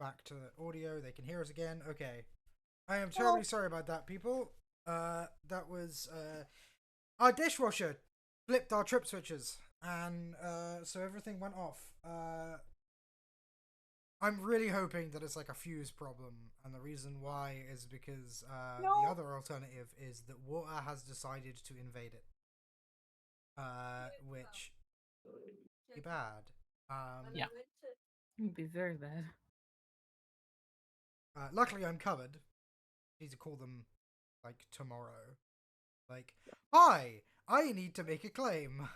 back to the audio. They can hear us again. Okay. I am terribly sorry about that, people. That was our dishwasher flipped our trip switches, and so everything went off. I'm really hoping that it's like a fuse problem, and the reason why is because the other alternative is that water has decided to invade it. Which would be bad. Yeah. It would be very bad. Luckily, I'm covered. I need to call them like tomorrow. Like, hi, I need to make a claim.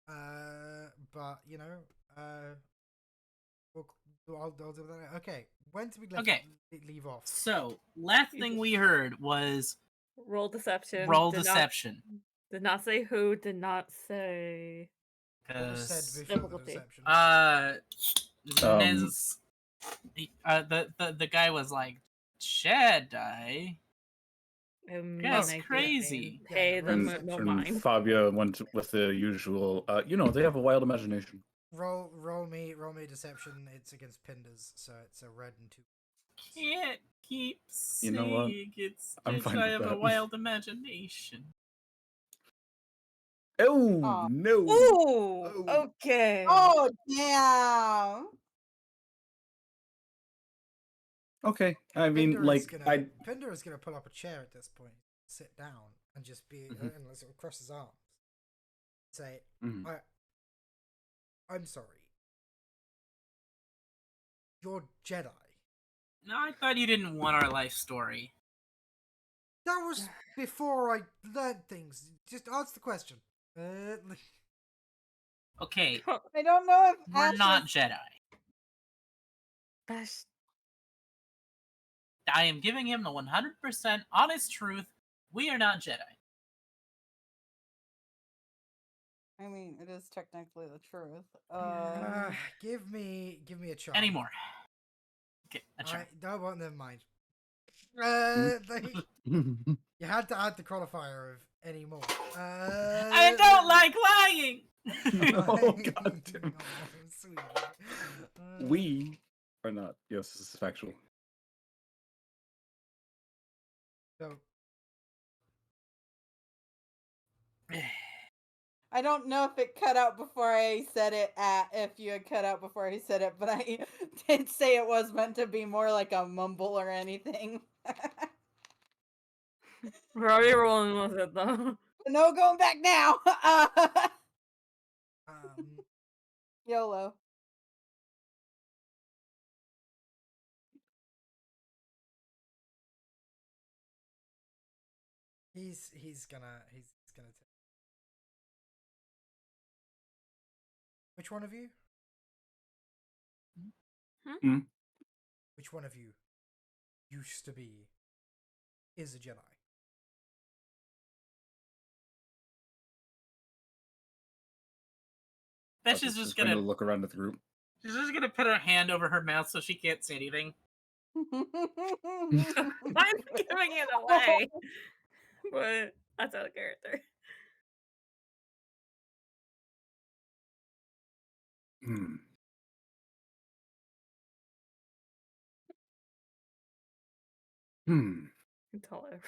But you know, I'll do that. Okay, when did we leave off? So last thing we heard was roll deception. Roll deception. Did not say who. Did not say. What was said before difficulty. the deception? The guy was like Jedi. That's crazy. Pay them no mind. Fabio went with the usual. They have a wild imagination. Roll me deception. It's against Pinders, so it's a red and 2. Can't keep saying You know what? it's I'm fine I with have a that. wild imagination. Oh no! Ooh, okay. Oh damn! Okay, I mean, Pinder is gonna pull up a chair at this point, sit down, and just be and sort of cross his arms, say, "I'm sorry. You're Jedi." No, I thought you didn't want our life story. That was before I learned things. Just answer the question. Okay. I don't know if we're not Jedi. I am giving him the 100% honest truth. We are not Jedi. I mean, it is technically the truth. Give me a charm. Anymore. Okay, a charm. No, never mind. You had to add the qualifier of anymore. I don't like lying. Oh god damn. We are not. Yes, this is factual. So. I don't know if it cut out before I said it. If you had cut out before I said it, but I did say it was meant to be more like a mumble or anything. We're already rolling with it though. No going back now. YOLO. He's gonna take. Which one of you? Which one of you used to be is a Jedi? She's just gonna look around at the group. She's just gonna put her hand over her mouth so she can't say anything. I'm giving it away, but that's out of character.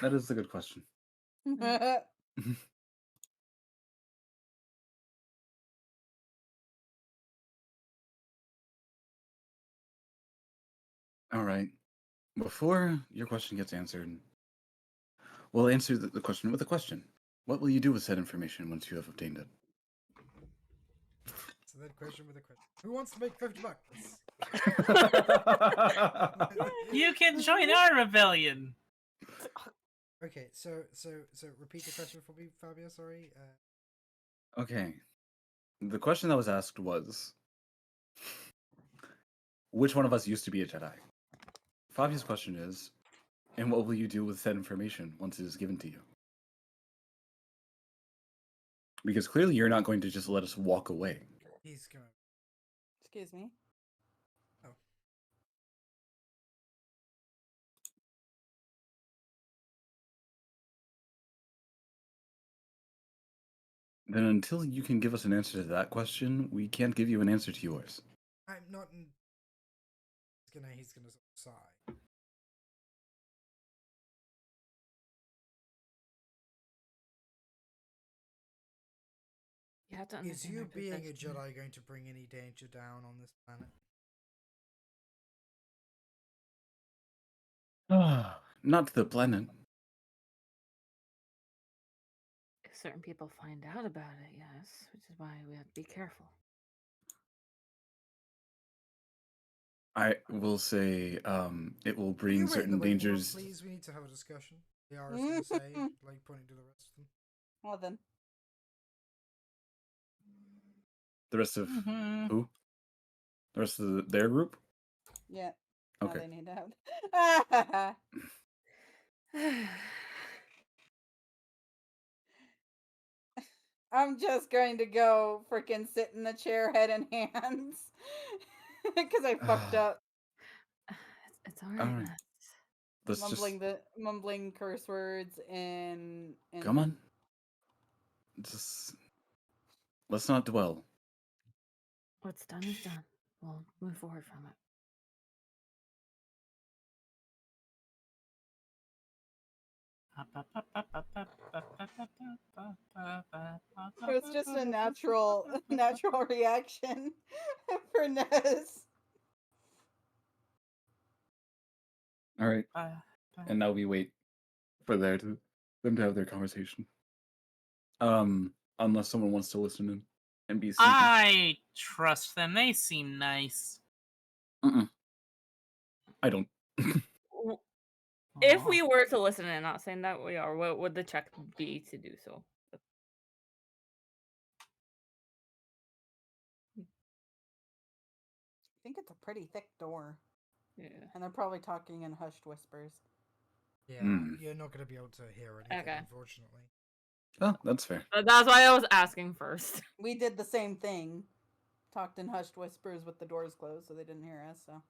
That is a good question. All right. Before your question gets answered, we'll answer the question with a question. What will you do with said information once you have obtained it? So that question with a question. Who wants to make $50? You can join our rebellion. Okay, so repeat the question for me, Fabio. Sorry. Okay. The question that was asked was, which one of us used to be a Jedi? Fabio's question is, and what will you do with said information once it is given to you? Because clearly you're not going to just let us walk away. He's going. Excuse me. Oh. Then until you can give us an answer to that question, we can't give you an answer to yours. I'm not. he's gonna sort of sigh. You have to Is understand you our being a position. Jedi going to bring any danger down on this planet? Not to the planet. If certain people find out about it, yes, which is why we have to be careful. I will say, it will Can you bring wait in the certain waiting room, dangers. please? We need to have a discussion. The is gonna say, like pointing to the rest of them. Well then. The rest of Mhm. who? The rest of their group? Yeah. Now Okay. they need to have. I'm just going to go freaking sit in the chair, head in hands, because I fucked up, It's all right. All right. Let's just mumbling curse words in come on. Just let's not dwell. What's done is done. We'll move forward from it. It was just a natural reaction for Nez. All right. And now we wait for them to have their conversation. Unless someone wants to listen in and be sneaky. I trust them. They seem nice. I don't. If Aw. we were to listen and not saying that we are, what would the check be to do so? I think it's a pretty thick door, Yeah. and they're probably talking in hushed whispers. Yeah, Hmm. you're not gonna be able to hear anything, Okay. unfortunately. Oh, that's fair. But that's why I was asking first. We did the same thing, talked in hushed whispers with the doors closed, so they didn't hear us. So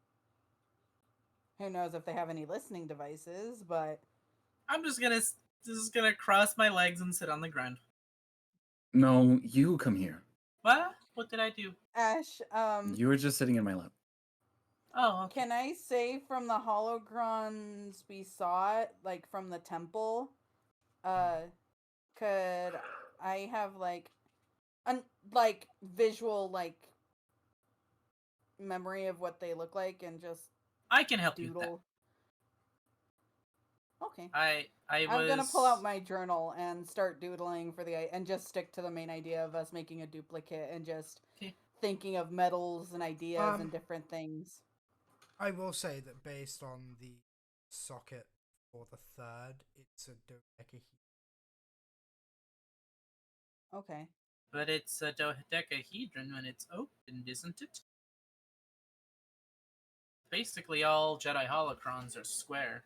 who knows if they have any listening devices? But I'm just gonna cross my legs and sit on the ground. No, you come here. What? What did I do? Ash, You were just sitting in my lap. Oh, okay. can I say from the holograms we saw it, like from the temple, could I have like visual memory of what they look like and just I can help you with that. doodle? Okay. I'm I'm gonna pull out my journal and start doodling and just stick to the main idea of us making a duplicate and just Okay. thinking of metals and ideas and different things. I will say that based on the socket for the third, it's a dodecahedron. Okay. But it's a dodecahedron when it's opened, isn't it? Basically, all Jedi holocrons are square.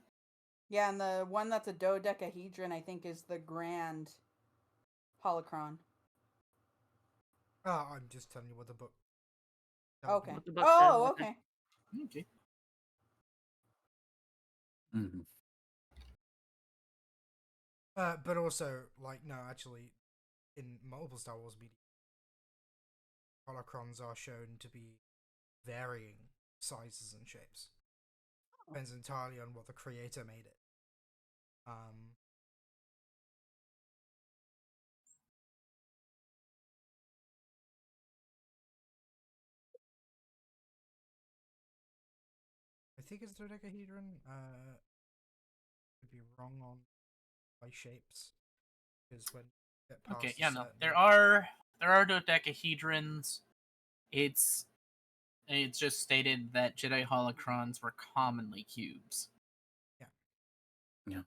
Yeah, and the one that's a dodecahedron, I think, is the grand holocron. I'm just telling you what the book. Okay. What the book Oh, says, okay. Okay. Mm-hmm. But also, no, actually, in multiple Star Wars media, holocrons are shown to be varying sizes and shapes. Depends entirely on what the creator made it. I think it's dodecahedron. Could be wrong on by shapes, because when you get past Okay. a Yeah. No. certain- There are dodecahedrons. It's just stated that Jedi holocrons were commonly cubes. Yeah.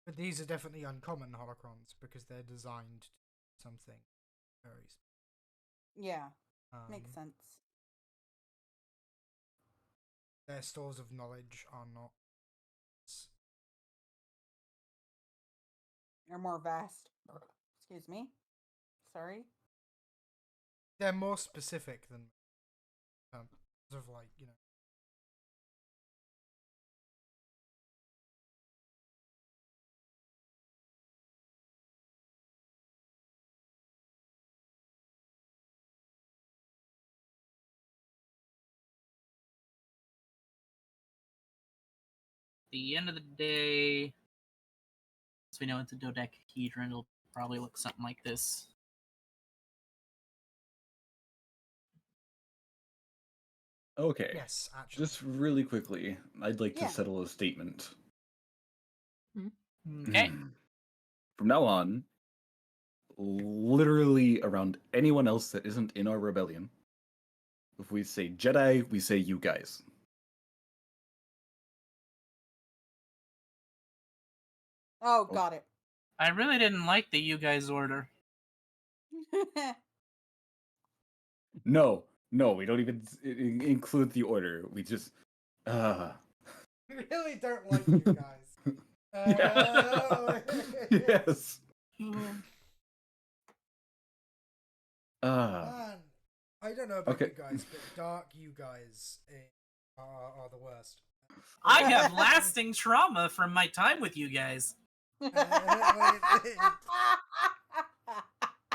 But these are definitely uncommon holocrons because they're designed to do something very. Yeah, makes sense. Their stores of knowledge are not. They're more vast. Excuse me. Sorry. They're more specific than sort of the end of the day, as we know it's a dodecahedron, it'll probably look something like this. Okay. Yes, actually. Just really quickly, I'd like Yeah. to settle a statement. Okay. From now on, literally around anyone else that isn't in our rebellion, if we say Jedi, we say you guys. Oh, got it. I really didn't like the you guys order. No, we don't even include the order. We just, We really don't like you guys. yes. Man, I don't know about Okay. you guys, but dark you guys are the worst. I have lasting trauma from my time with you guys.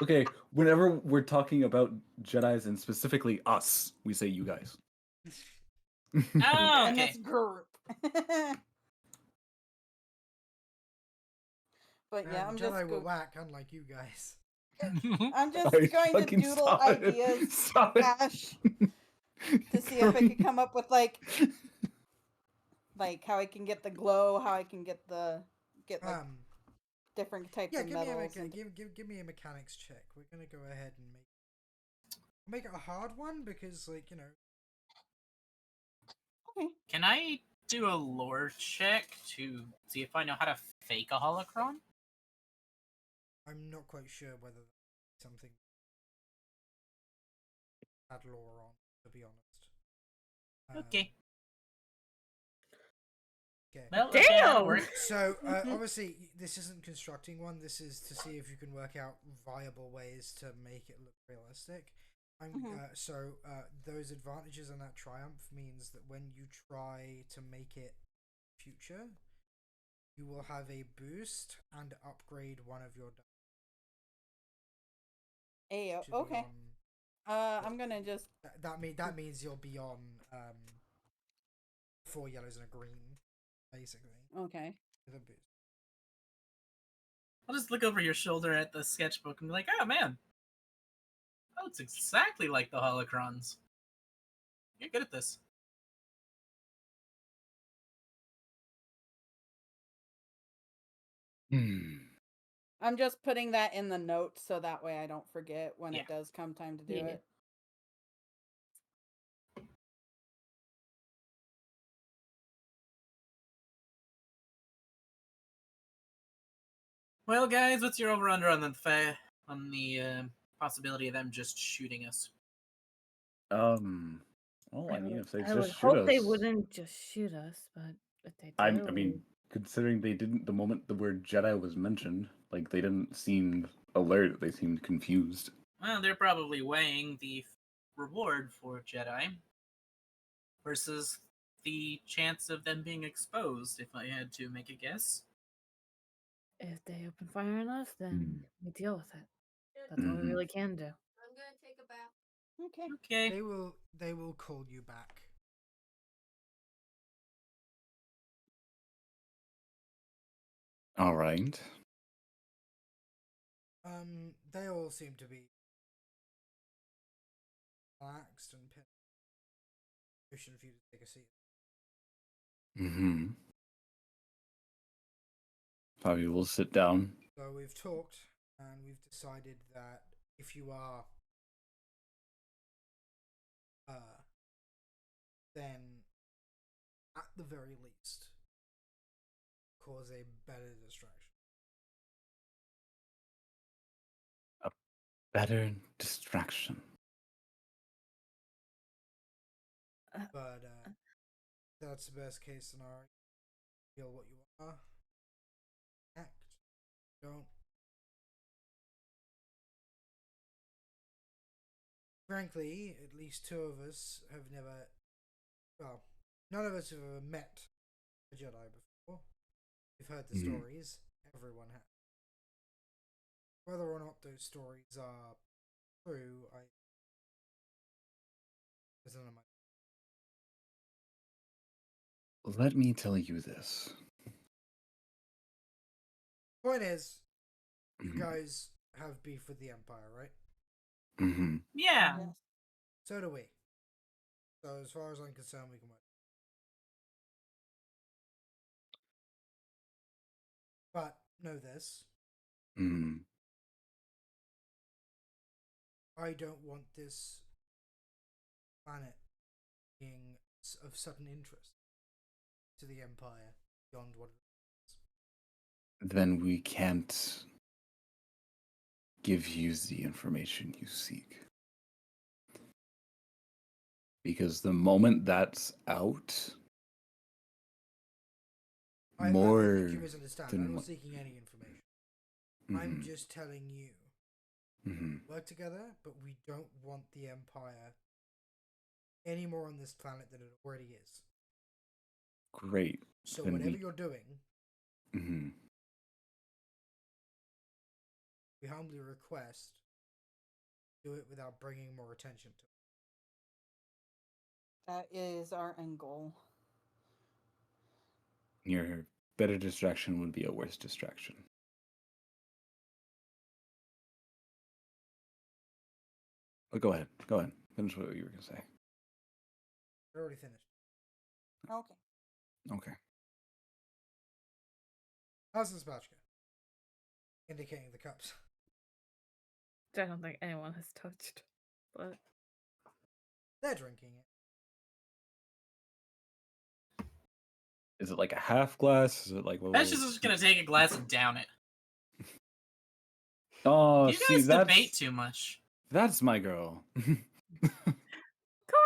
Okay, whenever we're talking about Jedis and specifically us, we say you guys. Oh, And okay. this group. But yeah, I'm just Jedi will whack, unlike you guys. I'm just Guys, going to fucking doodle stop it. ideas, Stop it. Ash, to see if I could come up with like how I can get the glow, how I can get different types Yeah, of give me metals. give me a mechanics check. We're gonna go ahead and make it a hard one because, like, you know. Okay. Can I do a lore check to see if I know how to fake a holocron? I'm not quite sure whether that's something add lore on, to be honest. Okay. Okay. Well, okay, that'll Damn! work. So, obviously, this isn't constructing one. This is to see if you can work out viable ways to make it look realistic. Those advantages and that triumph means that when you try to make it future, you will have a boost and upgrade one of your Ayo, to okay. be on, I'm gonna just. that means you'll be on 4 yellows and a green, basically, Okay. with a boost. I'll just look over your shoulder at the sketchbook and be like, oh man, that looks exactly like the holocrons. You're good at this. I'm just putting that in the notes so that way I don't forget when Yeah. it does come time to do Yeah. it. Well, guys, what's your over/under on the possibility of them just shooting us? Well, I mean, if they I would just shoot hope they us, wouldn't just shoot us, but if they do, I mean, considering they didn't, the moment the word Jedi was mentioned, like, they didn't seem alert, they seemed confused. Well, they're probably weighing the reward for Jedi versus the chance of them being exposed, if I had to make a guess. if they open fire on us, then we deal with it. That's all we Mhm. really can do. I'm gonna take a bath. Okay. Okay. They will call you back. All right. They all seem to be relaxed and pushing for you to take a seat. Probably we'll sit down. So we've talked, and we've decided that if you are, then at the very least, cause a better distraction. A better distraction. But that's the best case scenario. Feel what you are. Act. Don't. Frankly, at least two of us have never. Well, none of us have ever met a Jedi before. We've heard the stories. Everyone has. Whether or not those stories are true, isn't my. Let me tell you this. Point is, you Mhm. guys have beef with the Empire, right? Mhm. Yeah. Yes. So do we. So as far as I'm concerned, we can work. But know this: Mhm. I don't want this planet being of sudden interest to the Empire beyond what it is. Then we can't give you the information you seek. Because the moment that's out, I think more you misunderstand. than I'm not what. seeking any information. I'm Mhm. just telling you, Mhm. work together, but we don't want the Empire any more on this planet than it already is. Great. So Then whatever we. you're doing, Mhm. we humbly request do it without bringing more attention to it. That is our end goal. Your better distraction would be a worse distraction. But go ahead. Go ahead. Finish what you were going to say. I already finished. Okay. Okay. How's this batch go? Indicating the cups. Which I don't think anyone has touched. But They're drinking it. Is it like a half glass? Is it like what? That's just gonna take a glass and down it. Oh, You see, guys debate that's too much. my girl. Cohen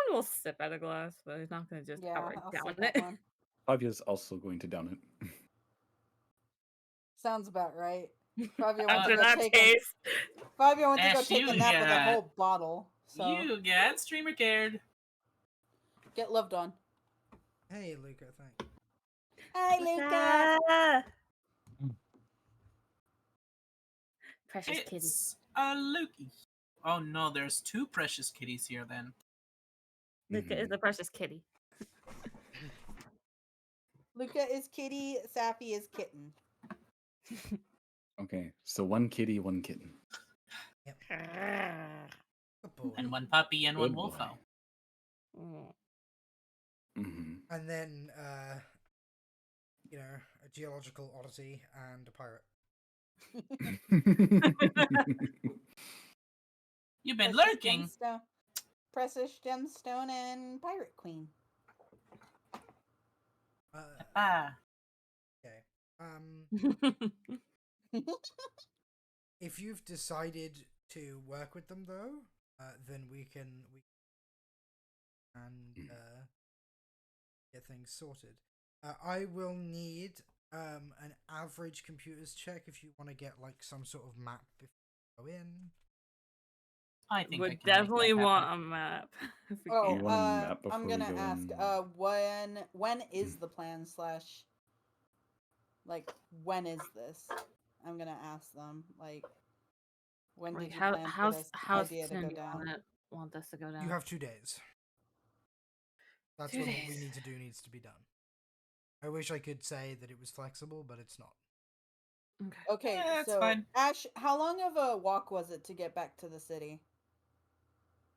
will sip at a glass, but he's not going to just Yeah, outright I'll down sip that it. one. Fabia's also going to down it. Sounds about right. Fabio went to After go that take taste. Fabio went to go Ash, take a you nap with a got- whole bottle. So You got streamer cared. get loved on. Hey, Luca, thanks. Hi, Luca. Precious kitty. It's a Lukey. Oh no, there's two precious kitties here then. Luca is Mhm. a precious kitty. Luca is kitty. Sappy is kitten. Okay, so one kitty, one kitten. Good boy. And one puppy and Good one boy. wolfo. Mm. Mm-hmm. And then, you know, a geological oddity and a pirate. You've been Precious lurking. Precious gemstone and pirate queen. Ah. Okay. If you've decided to work with them, though, then we get things sorted. I will need an average computer's check if you want to get like some sort of map before you go in. I think I Would can make definitely that want happen. a map. If we Oh, You can. want a map before I'm we gonna go ask. in? When is the plan / like when is this? I'm gonna ask them. Like, when Like did you plan for this how idea to soon go do you down? want this to go down? You have 2 days. That's 2 when what we days. need to do needs to be done. I wish I could say that it was flexible, but it's not. Okay. Okay, Yeah, that's so fine. Ash, how long of a walk was it to get back to the city?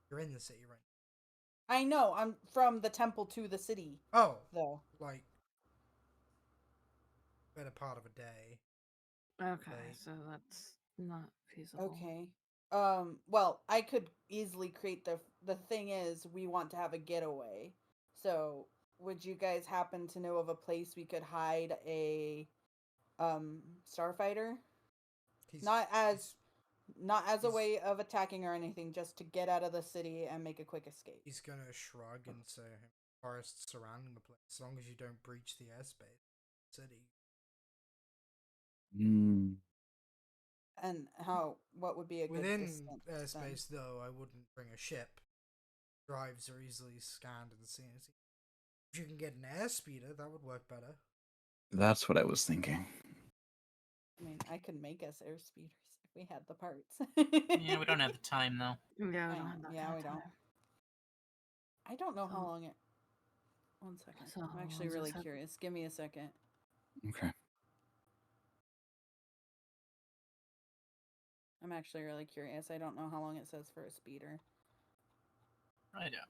You're in the city, right? I know, I'm from the temple to the city, Oh, though. like better part of a day. Okay, Like, so that's not feasible. Okay. Well, I could easily create the thing is we want to have a getaway. So, would you guys happen to know of a place we could hide a starfighter? he's, Not as a he's- way of attacking or anything, just to get out of the city and make a quick escape. he's gonna shrug and say, "Forests surrounding the place. As long as you don't breach the airspace, city." Mm. And what would be a good Within distance then? airspace, though, I wouldn't bring a ship. Drives are easily scanned and seen. If you can get an airspeeder, that would work better. That's what I was thinking. I mean, I could make us air speeders if we had the parts. Yeah, we don't have the time though. Yeah, we don't have that Yeah, kind we of don't. time. I don't know how So- long it. 1 second. So, I'm actually is this really hap- curious. Give me a second. Okay. I'm actually really curious. I don't know how long it says for a speeder. Right up.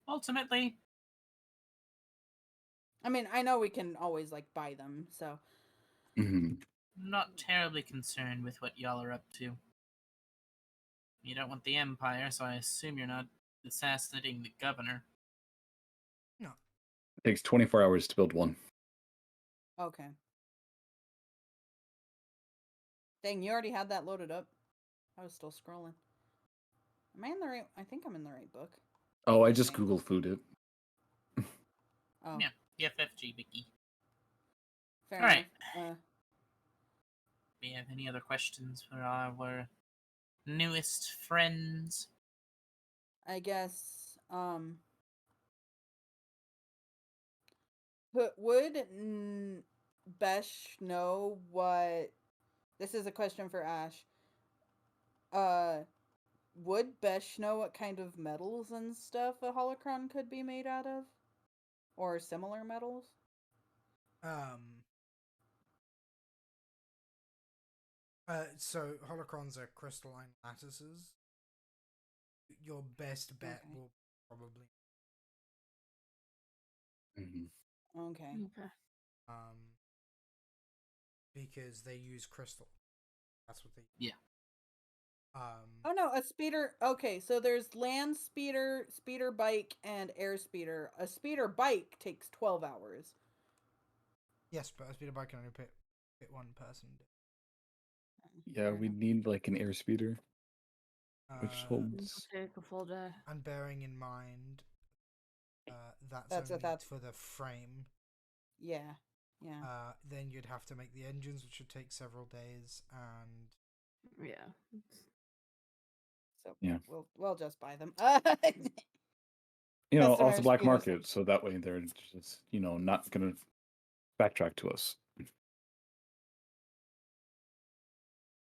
Ultimately, I mean, I know we can always like buy them, so hmm I'm not terribly concerned with what y'all are up to. You don't want the Empire, so I assume you're not assassinating the governor. No. It takes 24 hours to build one. okay. Dang, you already had that loaded up. I was still scrolling. Am I in the right? I think I'm in the right book. Oh, I just Okay. Google food it. Oh, Yeah, the FFG Wiki. fair All right. enough. Do we have any other questions for our newest friends? I guess. Would Besh know what? This is a question for Ash. Would Besh know what kind of metals and stuff a holocron could be made out of, or similar metals? So holocrons are crystalline lattices. Your best bet Okay. will probably Mhm. Okay. Okay. um because they use crystal. That's what they use. Yeah. Oh no, a speeder. Okay, so there's land speeder, speeder bike, and air speeder. A speeder bike takes 12 hours. Yes, but a speeder bike can only fit one person. Yeah, Fair we enough. need like an airspeeder, which Uh, It'll holds. take a full day. and bearing in mind, that's That's only that's for the frame. yeah, yeah. Then you'd have to make the engines, which would take several days, and Yeah. So Yeah. we'll just buy them. You know, off the Customers black choose. market, so that way they're just, not gonna backtrack to us.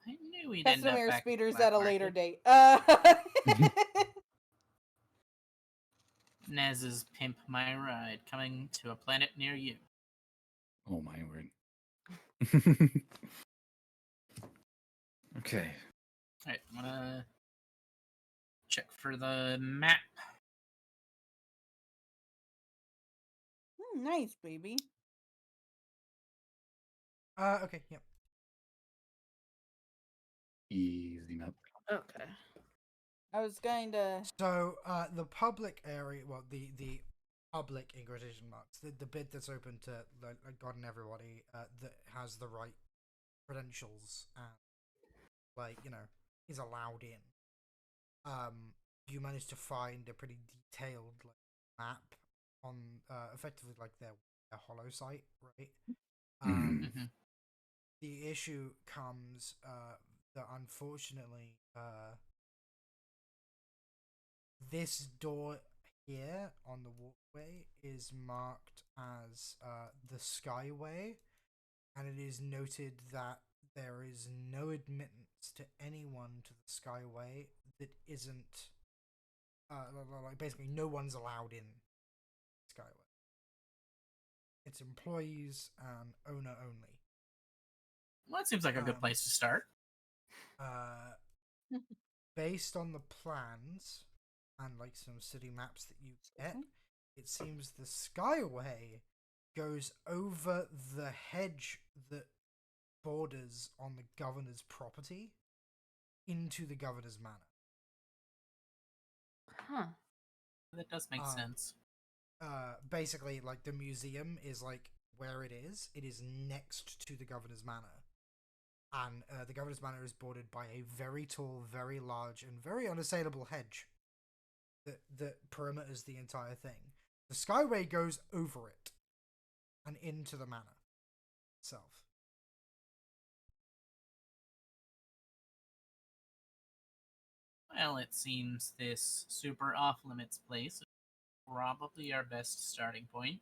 I knew we'd end Custom up air back at the speeders black at a later market. date. Nez's Pimp My Ride coming to a planet near you. Oh my word. Okay. Alright, I'm gonna check for the map. Nice, baby. okay, yep. Easy map. Okay. I was going to. So the public area, well, the public in quotation marks, the bit that's open to like God and everybody, that has the right credentials and is allowed in. You managed to find a pretty detailed map on effectively like their hollow site, right? Mhm. Mhm. The issue comes that unfortunately this door here on the walkway is marked as the Skyway, and it is noted that there is no admittance to anyone to the Skyway that isn't like basically no one's allowed in Skyway. It's employees and owner only. Well, that seems like a good place to start. Based on the plans and like some city maps that you get, it seems the Skyway goes over the hedge that borders on the governor's property into the governor's manor. Huh. That does make sense. Basically, like the museum is like where it is. It is next to the governor's manor, and the governor's manor is bordered by a very tall, very large, and very unassailable hedge that perimeters the entire thing. The Skyway goes over it and into the manor itself. Well, it seems this super off-limits place is probably our best starting point.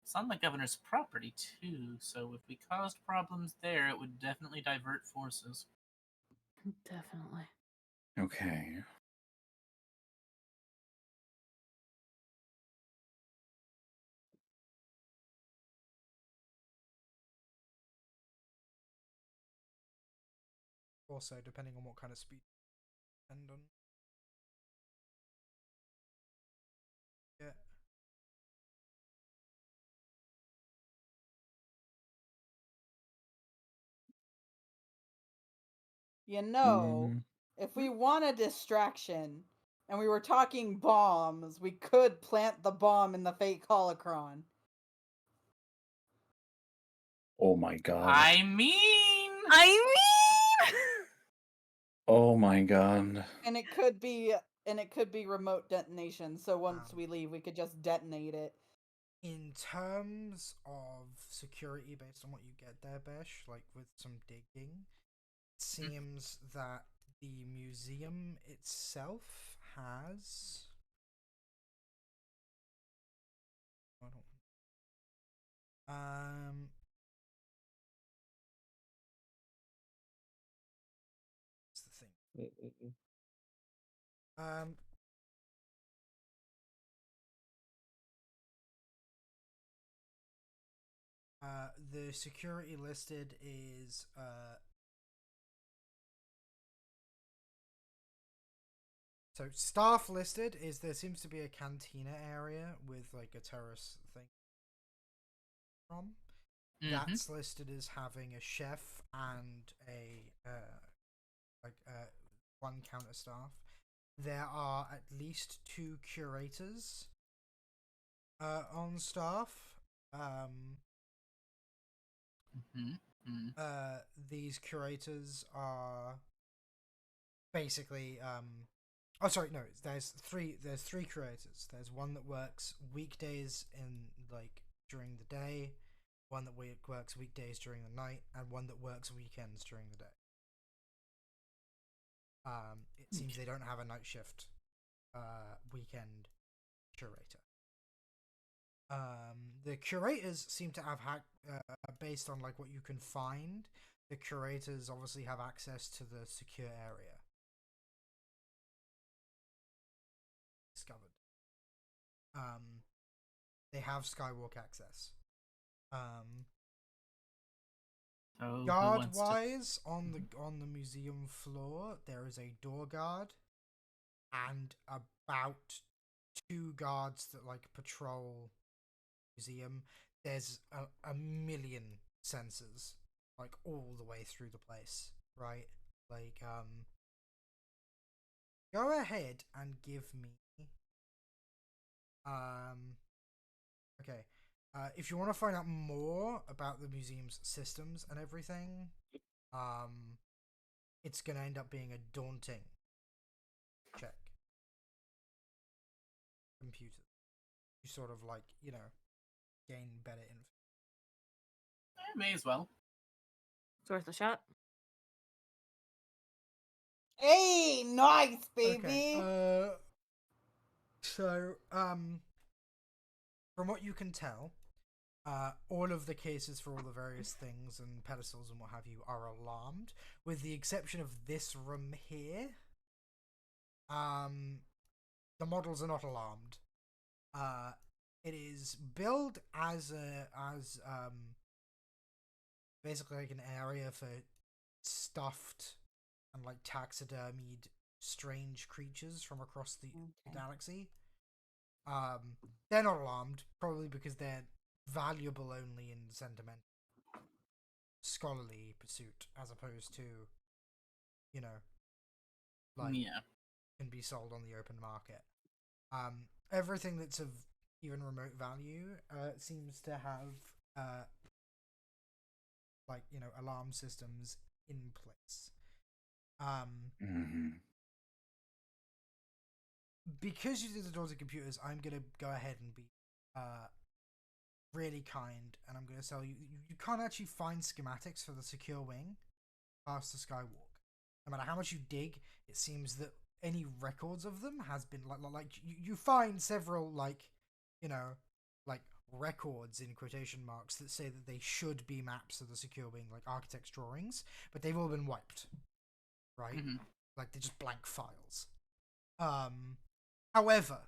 It's on the governor's property, too, so if we caused problems there, it would definitely divert forces. Definitely. Okay. Also, depending on what kind of speed, depend on. Yeah. You know, Mm, if we want a distraction and we were talking bombs, we could plant the bomb in the fake holocron. oh my god. I mean, Oh my god. And it could be remote detonation, so once we leave we could just detonate it. In terms of security, based on what you get there, Besh, like with some digging, it seems that the museum itself has. I don't. What's the thing? The security listed is so staff listed is there seems to be a cantina area with like a terrace thing from. That's listed as having a chef and a one counter staff. There are at least 2 curators on staff. These curators are basically oh sorry, no, there's three curators. There's one that works weekdays in like during the day, one that works weekdays during the night, and one that works weekends during the day. It seems they don't have a night shift weekend curator. The curators seem to have based on like what you can find, the curators obviously have access to the secure area. Discovered. They have skywalk access. Guard wise, on the museum floor, there is a door guard and about 2 guards that like patrol museum. There's a million sensors like all the way through the place, right? Like go ahead and give me okay. If you want to find out more about the museum's systems and everything, it's gonna end up being a daunting check. Computer. You sort of like, you know, gain better info. May as well. It's worth a shot. Hey, nice, baby. Okay. So, from what you can tell, all of the cases for all the various things and pedestals and what have you are alarmed, with the exception of this room here. The models are not alarmed. It is billed as basically like an area for stuffed and like taxidermied strange creatures from across the galaxy. They're not alarmed, probably because they're valuable only in sentimental, scholarly pursuit, as opposed to, you know, like can be sold on the open market. Everything that's of even remote value seems to have like, you know, alarm systems in place. Because you did the doors of computers, I'm gonna go ahead and be really kind, and I'm gonna tell you you can't actually find schematics for the secure wing past the skywalk. No matter how much you dig, it seems that any records of them has been like you find several like, you know, like records in quotation marks that say that they should be maps of the secure wing, like architect's drawings, but they've all been wiped, right? Mm-hmm. Like they're just blank files. However,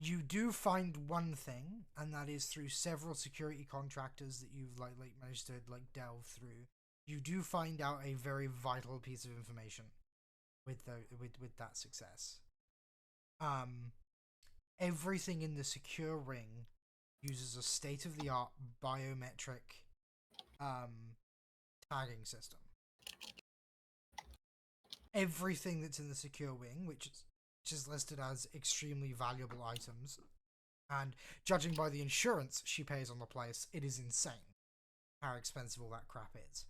you do find one thing, and that is through several security contractors that you've like managed to like delve through. You do find out a very vital piece of information with that success. Everything in the secure ring uses a state-of-the-art biometric tagging system. Everything that's in the secure wing, which is listed as extremely valuable items, and judging by the insurance she pays on the place, it is insane how expensive all that crap is.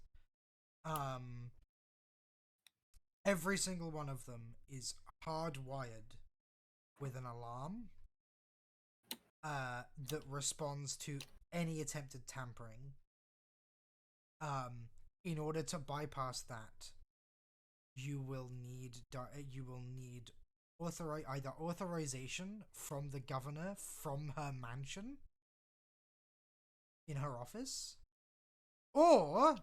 Every single one of them is hardwired with an alarm that responds to any attempted tampering. In order to bypass that, you will need either authorization from the governor from her mansion in her office, or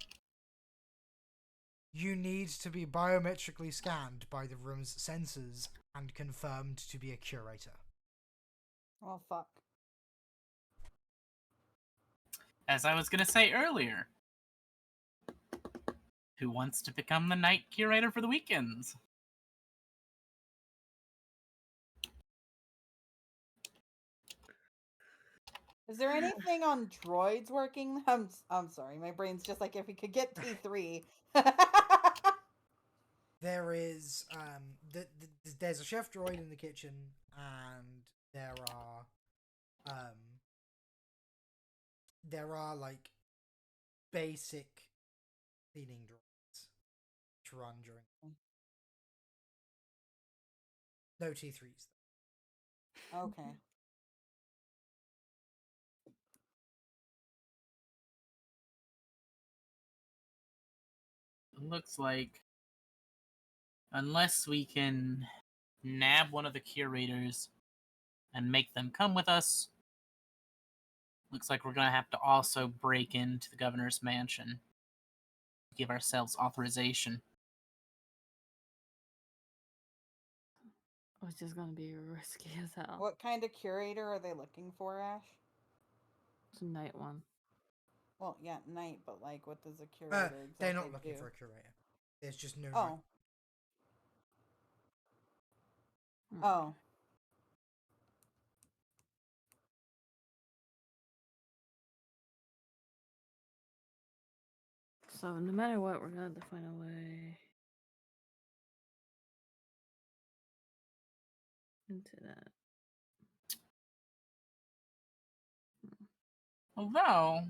you need to be biometrically scanned by the room's sensors and confirmed to be a curator. Oh, fuck. As I was going to say earlier, who wants to become the night curator for the weekends? Is there anything on droids working? I'm sorry, my brain's just like if we could get T3. There is there's a chef droid in the kitchen, and there are like basic cleaning droids to run during. No T3s. Okay. It looks like, unless we can nab one of the curators and make them come with us, looks like we're going to have to also break into the governor's mansion. Give ourselves authorization. Which is gonna be risky as hell. What kind of curator are they looking for, Ash? It's a night one. Well, yeah, night, but like, what does a curator exactly They're not looking do? for a curator. There's just no. Oh. Hmm. Oh. So no matter what, we're gonna have to find a way into that. Although,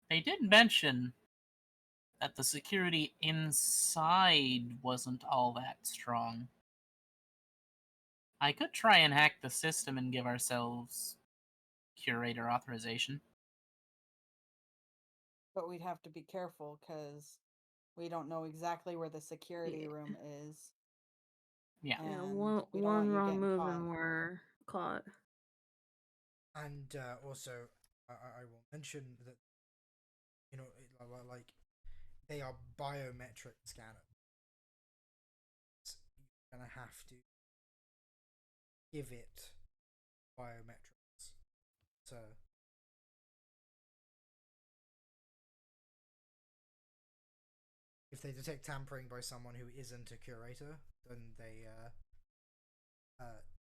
they did mention that the security inside wasn't all that strong. I could try and hack the system and give ourselves curator authorization. But we'd have to be careful because we don't know exactly where the security Yeah. room is. Yeah. Yeah, And one we don't want you wrong getting move caught. and we're caught. And also, I will mention that like they are biometric scanners. You're gonna have to give it biometrics. So if they detect tampering by someone who isn't a curator, then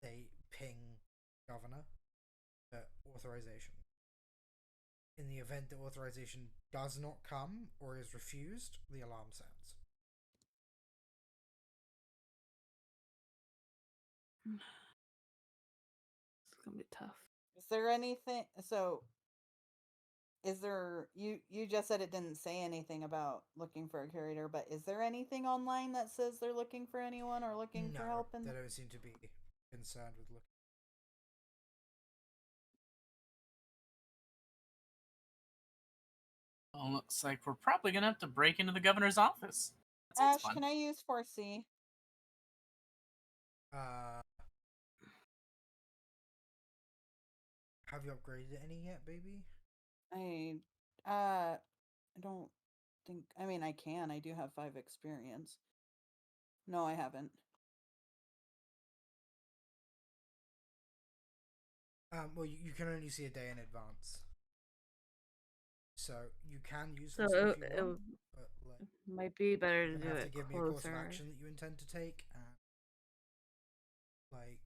they ping governor for authorization. In the event that authorization does not come or is refused, the alarm sounds. It's gonna be tough. Is there anything? So, is there? You just said it didn't say anything about looking for a curator, but is there anything online that says they're looking for anyone or looking for help? They don't seem to be concerned with looking. Well, looks like we're probably gonna have to break into the governor's office. That sounds Ash, fun. can I use 4C? Have you upgraded any yet, baby? I don't think. I mean, I can. I do have 5 experience. No, I haven't. Well, you can only see a day in advance, so you can use So them if you it want. But like, might be better you're to gonna do have to it give me a course of closer. action that you intend to take, and like,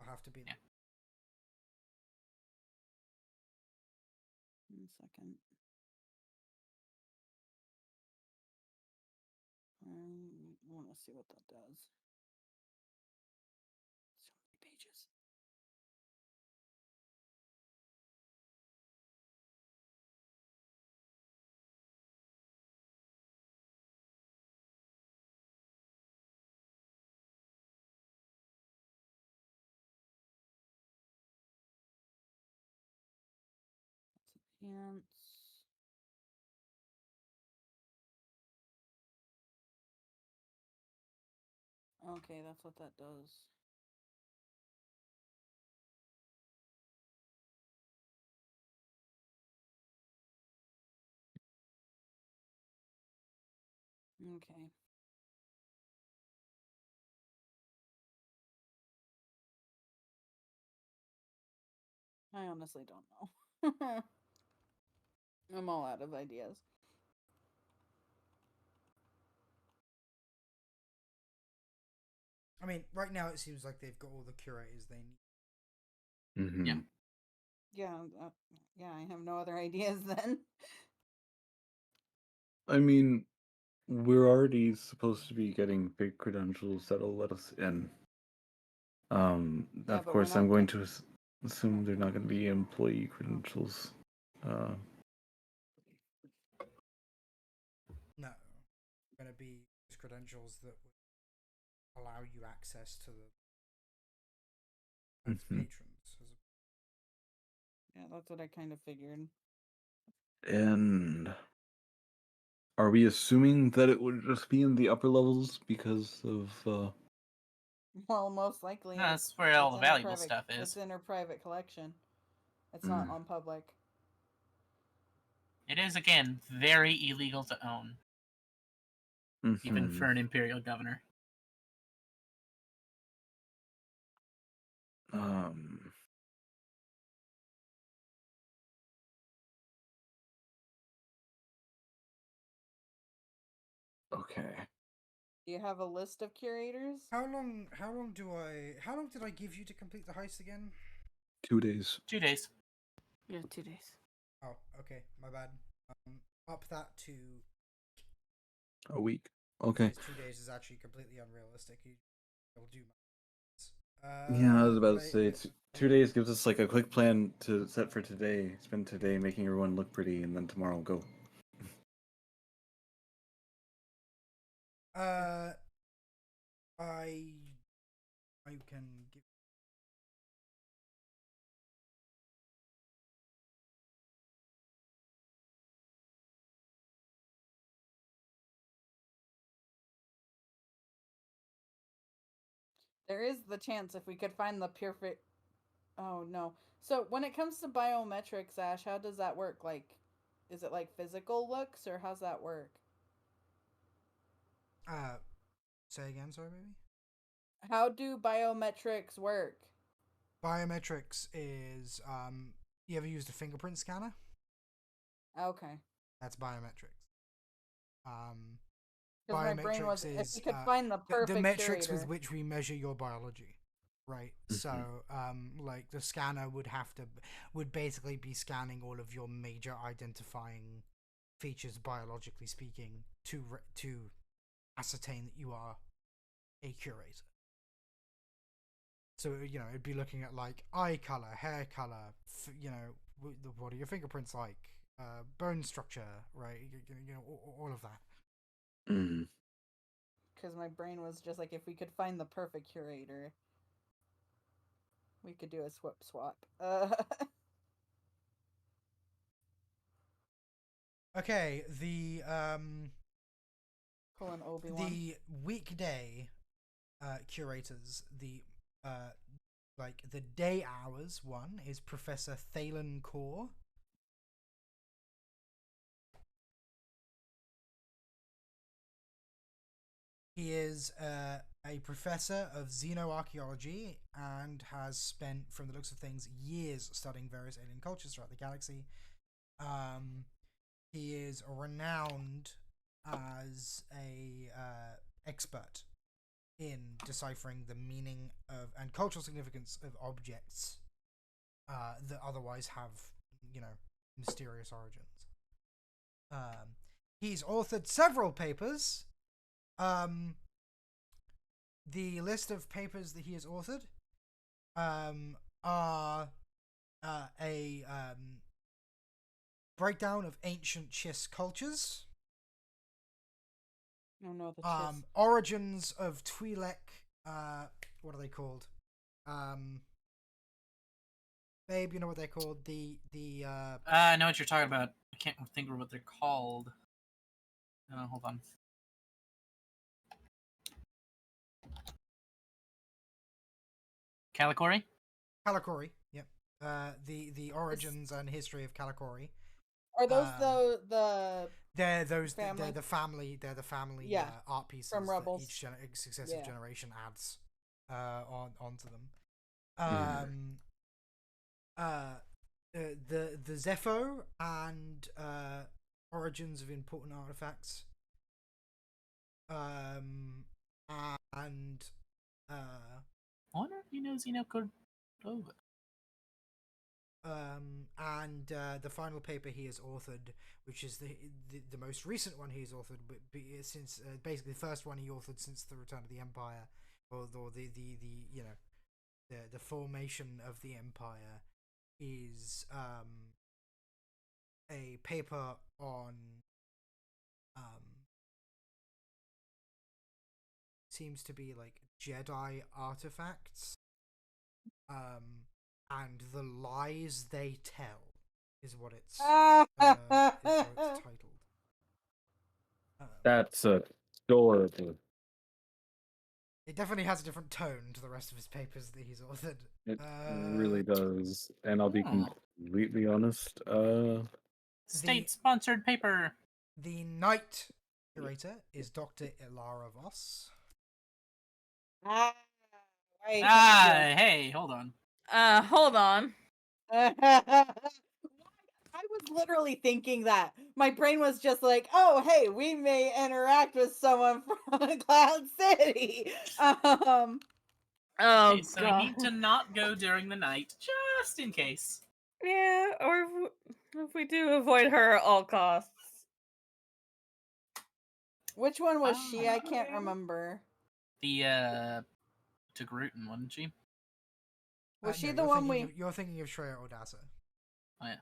I'll have to be. Yeah. 1 second. I want to see what that does. So many pages. Pants. Okay, that's what that does. Okay. I honestly don't know. I'm all out of ideas. I mean, right now it seems like they've got all the curators they need. Mm-hmm. Yeah. Yeah, I have no other ideas then. I mean, we're already supposed to be getting big credentials that'll let us in. Yeah, Of but we're course, I'm not going to assume they're not going to be employee credentials. No, going to be credentials that would allow you access to the as Mhm. patrons. Yeah, that's what I kind of figured. And are we assuming that it would just be in the upper levels because of? Well, most likely. That's where all the in her valuable private- stuff is. It's in her private collection. It's not on public. It is, again, very illegal to own, even for Mhm. an imperial governor. Okay. Do you have a list of curators? How long did I give you to complete the heist again? 2 days. 2 days. Yeah, 2 days. Oh, okay, my bad. Up that to A week. Okay. 2 days is actually completely unrealistic. You'll do. Yeah, I was about to say 2 days gives us like a quick plan to set for today. Spend today making everyone look pretty, and then tomorrow go. I can give. There is the chance if we could find the perfect. Oh no. So when it comes to biometrics, Ash, how does that work? Like, is it like physical looks, or how's that work? Say again, sorry, baby. How do biometrics work? Biometrics is you ever used a fingerprint scanner? Okay. That's biometrics. Because my brain was, Biometrics if is we could find the perfect the metrics curator. with which we measure your biology, right? So, like the scanner would basically be scanning all of your major identifying features, biologically speaking, to ascertain that you are a curator. So it'd be looking at like eye color, hair color, what are your fingerprints like, bone structure, right? All of that. Mm. Because my brain was just like, if we could find the perfect curator, we could do a swap. Okay, Pull an Obi-Wan. the weekday curators, the like the day hours one is Professor Thalen Core. He is a professor of xenoarchaeology and has spent, from the looks of things, years studying various alien cultures throughout the galaxy. He is renowned as a expert in deciphering the meaning of and cultural significance of objects that otherwise have, mysterious origins. He's authored several papers. The list of papers that he has authored are a breakdown of ancient Chiss cultures. Oh no, the Chiss. Origins of Twi'lek. What are they called? Babe, you know what they're called? I know what you're talking about. I can't think of what they're called. Hold on. Calicori? Calicori, yep. The origins and history of Calicori. Are those the They're family? They're the family Yeah, art pieces from Rebels. that each successive generation adds onto them. The Zepho and origins of important artifacts. I wonder if you know Xenocordova. And the final paper he has authored, which is the most recent one he's authored, since basically the first one he authored since the Return of the Empire, or the formation of the Empire, is a paper on seems to be like Jedi artifacts, and the lies they tell is what it's titled. That's adorable. It definitely has a different tone to the rest of his papers that he's authored. It really does. And I'll be completely honest. State-sponsored paper. The Knight curator is Dr. Ilara Voss. Hey, hold on. Hold on. I was literally thinking that. My brain was just like, oh, hey, we may interact with someone from Cloud City. Oh, Okay, so God. we need to not go during the night, just in case. Yeah, or if we do, avoid her at all costs. Which one was she? I can't remember. The, Togrutan, wasn't she? Was she no, the one we... You're thinking of Shreya Ordasa. Oh, yeah.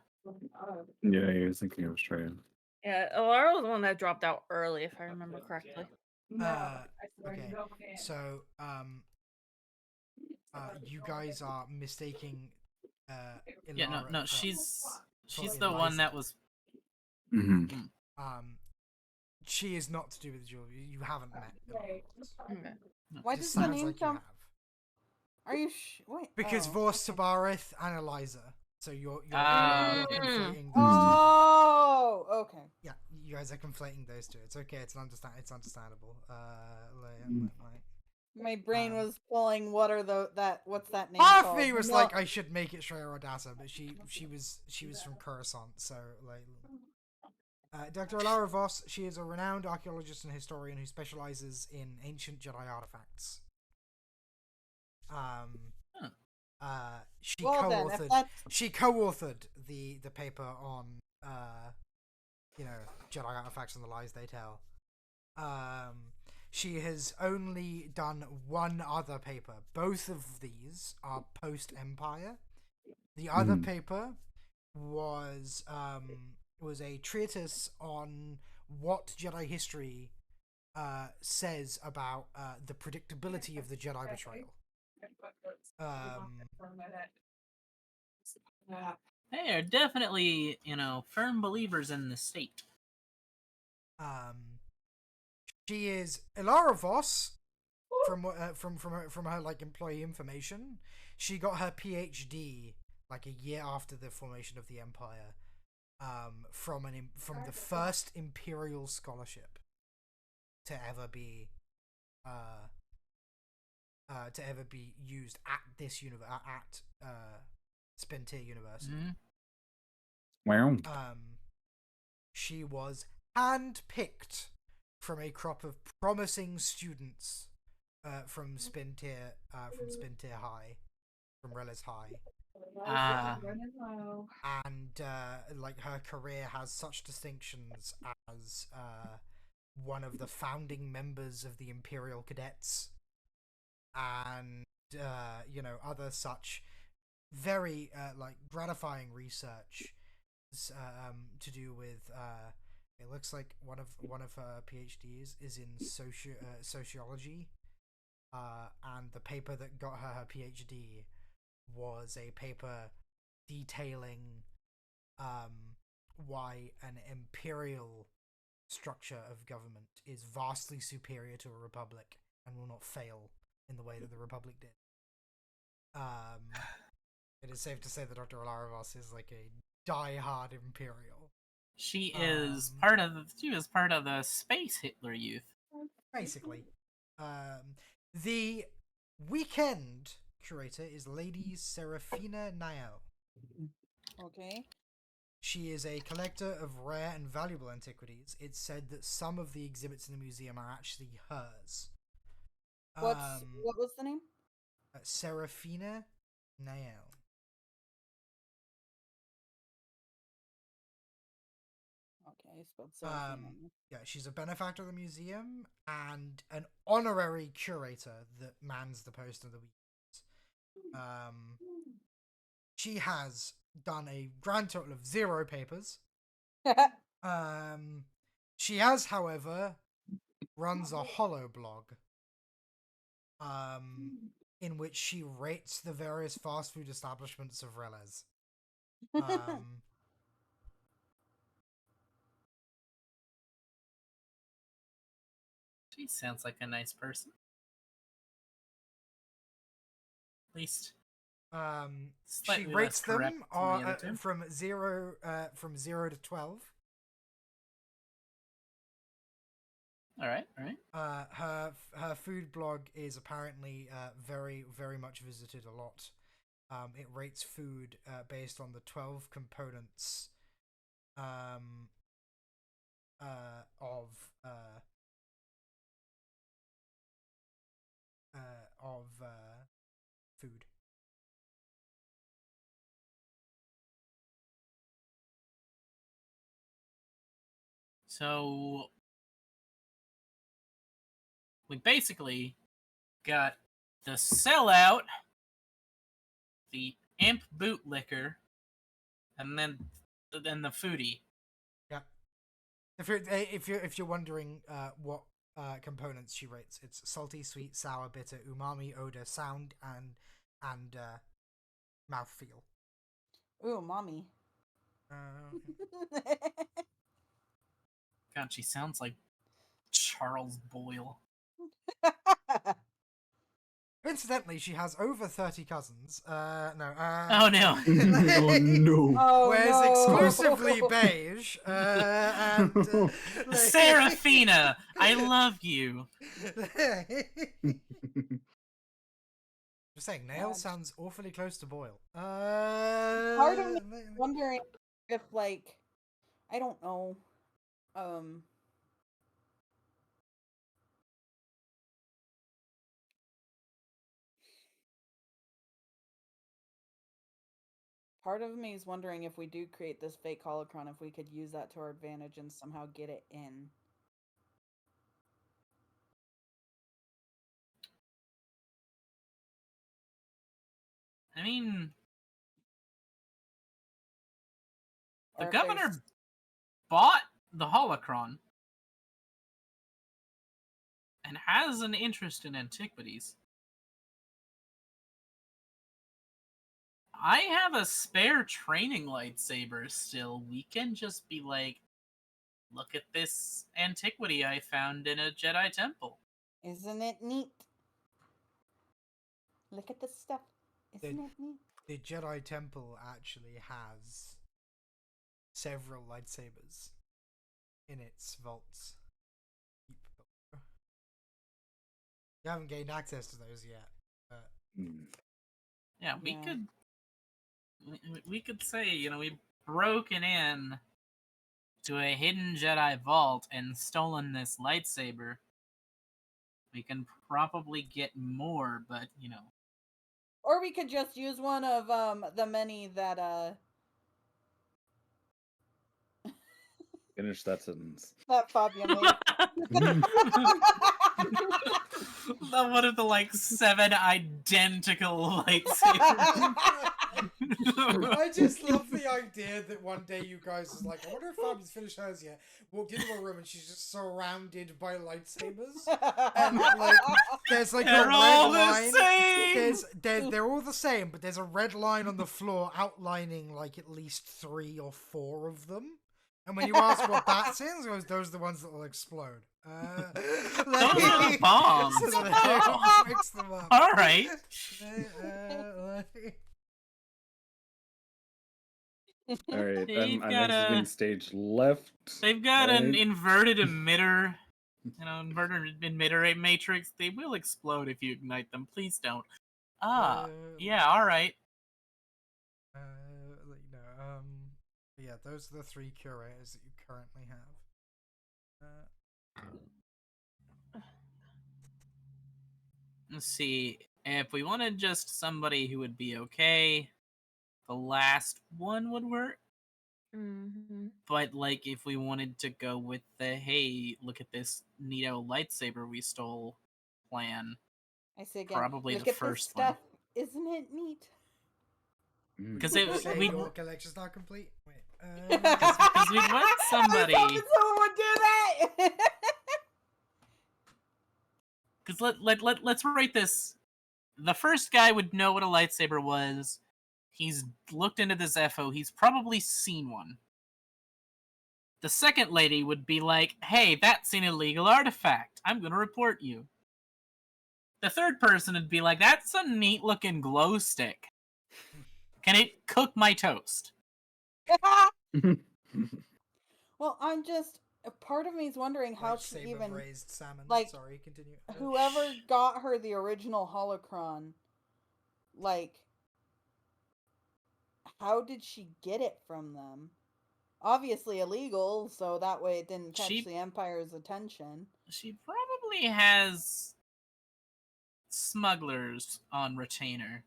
Yeah, he was thinking of Australia. Yeah, Alara was the one that dropped out early, if I remember correctly. Okay, so you guys are mistaking Ilara. Yeah, no, she's for the one Eliza. that was. Mm-hmm. She is not to do with the jewelry. You haven't met Ilara. Okay. Why does the name come... Are you wait? Because Vos, Tabarith, and Eliza. So you're conflating those two. Oh, okay. Yeah, you guys are conflating those two. It's okay. It's understandable. My brain was pulling. What's that name? Half called? me was like, I should make it Shreya Ordasa, but she was from Coruscant, so like. Dr. Alara Voss, she is a renowned archaeologist and historian who specializes in ancient Jedi artifacts. She co-authored the paper on Jedi artifacts and the lies they tell. She has only done one other paper. Both of these are post-Empire. The other paper was a treatise on what Jedi history says about the predictability of the Jedi betrayal. They are definitely, firm believers in the state. She is Ilara Voss from her like employee information. she got her PhD like a year after the formation of the empire, from the first imperial scholarship to ever be used at this at Spintier University. Mhm. Wow. She was handpicked from a crop of promising students from Spintier High, from Reles High. Ah. And like her career has such distinctions as one of the founding members of the Imperial Cadets, and other such very like gratifying research to do with it looks like one of her PhDs is in sociology, and the paper that got her PhD was a paper detailing why an imperial structure of government is vastly superior to a republic and will not fail in the way that the republic did. It is safe to say that Dr. Olaravos is like a die-hard imperial. She was part of the space Hitler Youth. Basically. The weekend curator is Lady Serafina Nael. Okay. She is a collector of rare and valuable antiquities. It's said that some of the exhibits in the museum are actually hers. What was the name? Serafina Nael. Okay, spelled Serafina. Yeah, she's a benefactor of the museum and an honorary curator that mans the post of the weekends. She has done a grand total of 0 papers. She has, however, runs a hollow blog, in which she rates the various fast food establishments of Reles. She sounds like a nice person. At least. She rates them from 0 to 12. All right. Her food blog is apparently very, very much visited a lot. It rates food based on the 12 components of food. So we basically got the sellout, the imp bootlicker, and then the foodie. Yeah. If you're wondering what components she rates, it's salty, sweet, sour, bitter, umami, odor, sound, and mouthfeel. Ooh, mommy. God, she sounds like Charles Boyle. Incidentally, she has over 30 cousins. Oh no. Oh no. Wears exclusively beige. And Serafina, I love you. Just saying, Nail sounds awfully close to Boyle. Part of me wondering if, like, I don't know, part of me is wondering if we do create this fake holocron, if we could use that to our advantage and somehow get it in. I mean, the governor bought the holocron and has an interest in antiquities. I have a spare training lightsaber still. We can just be like, look at this antiquity I found in a Jedi temple. Isn't it neat? Look at this stuff. Isn't it neat? The Jedi Temple actually has several lightsabers in its vaults. You haven't gained access to those yet, but Yeah, we Yeah. could. We could say, we've broken in to a hidden Jedi vault and stolen this lightsaber. We can probably get more, but Or we could just use one of the many that Finish that sentence. that Fabia made. One of the 7 identical lightsabers. I just love the idea that one day you guys is like, I wonder if Fabi's finished hers yet. Walked into a room and she's just surrounded by lightsabers. And there's a They're red all the line. same! They're all the same, but there's a red line on the floor outlining at least 3 or 4 of them. And when you ask what that is, those are the ones that will explode. Those are the bombs. So they mix them up. All right. All right, They've I'm got exiting stage left. They've got an right? inverted emitter. Inverted emitter matrix. They will explode if you ignite them. Please don't. Yeah, all right. Yeah, those are the 3 curators that you currently have. Let's see. If we wanted just somebody who would be okay, the last one would work. Mm-hmm. But if we wanted to go with the hey, look at this neato lightsaber we stole plan, I say again, probably look the at first this stuff. Isn't it neat? because Say we your collection's not complete. Wait. because we'd want somebody. I was hoping someone would do that. Because let's rate this. The first guy would know what a lightsaber was. He's looked into this FO. He's probably seen one. The second lady would be like, hey, that's an illegal artifact. I'm going to report you. The third person would be like, that's a neat looking glow stick. Can it cook my toast? Well, I'm just. Part of me is wondering how she even. Raised salmon. Sorry, continue. Whoever got her the original holocron, how did she get it from them? Obviously illegal, so that way it didn't catch the Empire's attention. She probably has smugglers on retainer.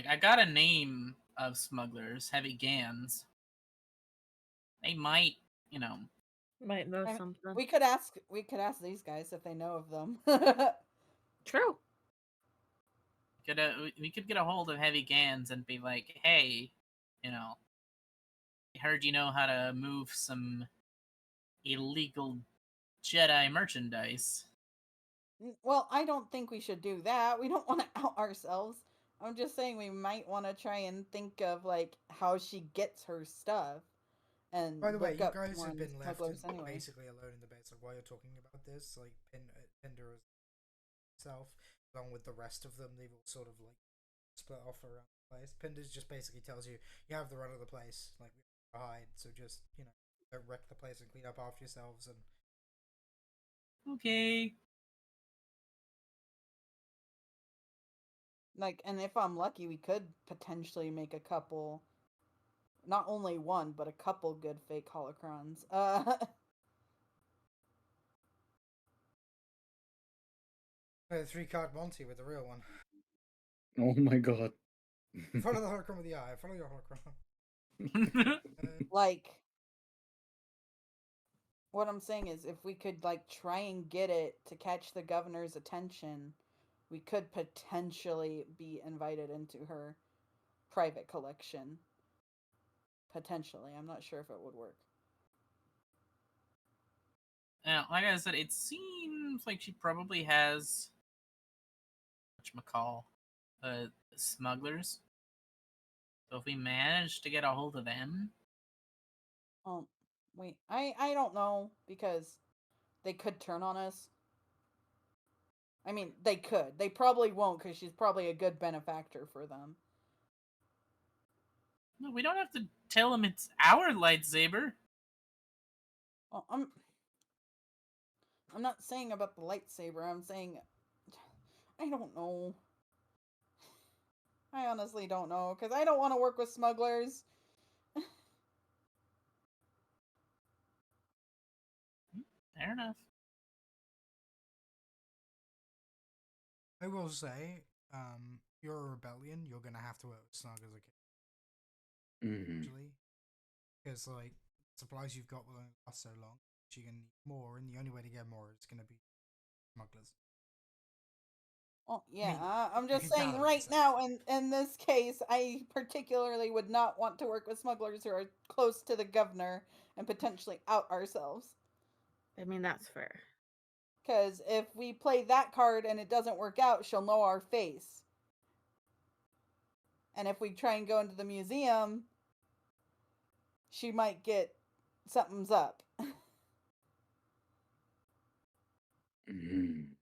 I got a name of smugglers, Heavy Gans. They might, Might know something. We could ask these guys if they know of them. True. We could get a hold of Heavy Gans and be like, hey, I heard you know how to move some illegal Jedi merchandise. Well, I don't think we should do that. We don't want to out ourselves. I'm just saying we might want to try and think of how she gets her stuff. And by the way, you look up guys have been left anyway. basically alone in the base. While you're talking about this, Pinder himself, along with the rest of them, they've all sort of split off around the place. Pinder's just basically tells you have the run of the place, we don't hide, so just don't wreck the place and clean up after yourselves. And okay. And if I'm lucky, we could potentially make a couple. Not only one, but a couple good fake holocrons. The 3-card Monty with the real one. Oh my god. Follow the holocron with the eye. Follow your holocron. What I'm saying is, if we could try and get it to catch the governor's attention, we could potentially be invited into her private collection. Potentially. I'm not sure if it would work. Now, like I said, it seems like she probably has smugglers. So if we manage to get a hold of them. Wait, I don't know, because they could turn on us. I mean, they could. They probably won't because she's probably a good benefactor for them. No, we don't have to tell him it's our lightsaber. Well, I'm not saying about the lightsaber. I'm saying I don't know. I honestly don't know because I don't want to work with smugglers. Fair enough. I will say, you're a rebellion. You're gonna have to work with Snug as a kid, Mm-hmm. actually, because like supplies you've got will only last so long. So you're gonna need more, and the only way to get more is gonna be smugglers. Well, yeah, mean, I'm you just can saying gather right it, now, in this case, I particularly would not want to work with smugglers who are close to the governor and potentially out ourselves. I mean, that's fair. Because if we play that card and it doesn't work out, she'll know our face. And if we try and go into the museum, she might get something's up. Mm-hmm.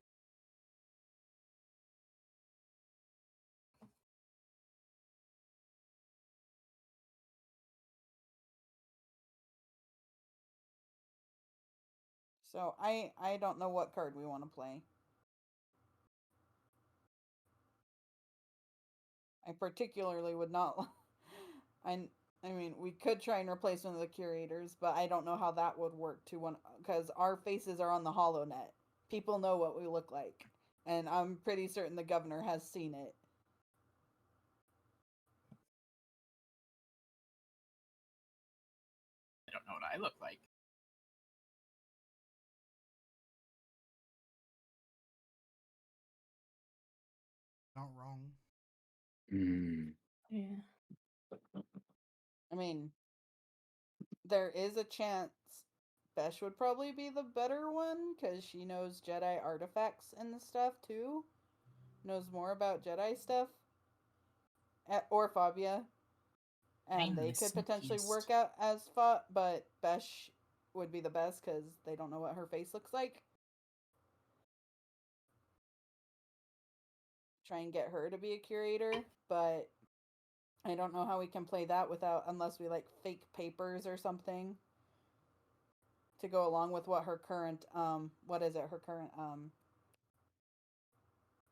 So I don't know what card we want to play. I particularly would not. I mean, we could try and replace one of the curators, but I don't know how that would work too. One because our faces are on the HoloNet. People know what we look like, and I'm pretty certain the governor has seen it. I don't know what I look like. Not wrong. Mm-hmm. Yeah. I mean, there is a chance Besh would probably be the better one because she knows Jedi artifacts and stuff too. Knows more about Jedi stuff. Or Fabia. And I'm they the could potentially sneakiest. work out as fought, but Besh would be the best because they don't know what her face looks like. Try and get her to be a curator, but I don't know how we can play that without unless we like fake papers or something to go along with what her current what is it? Her current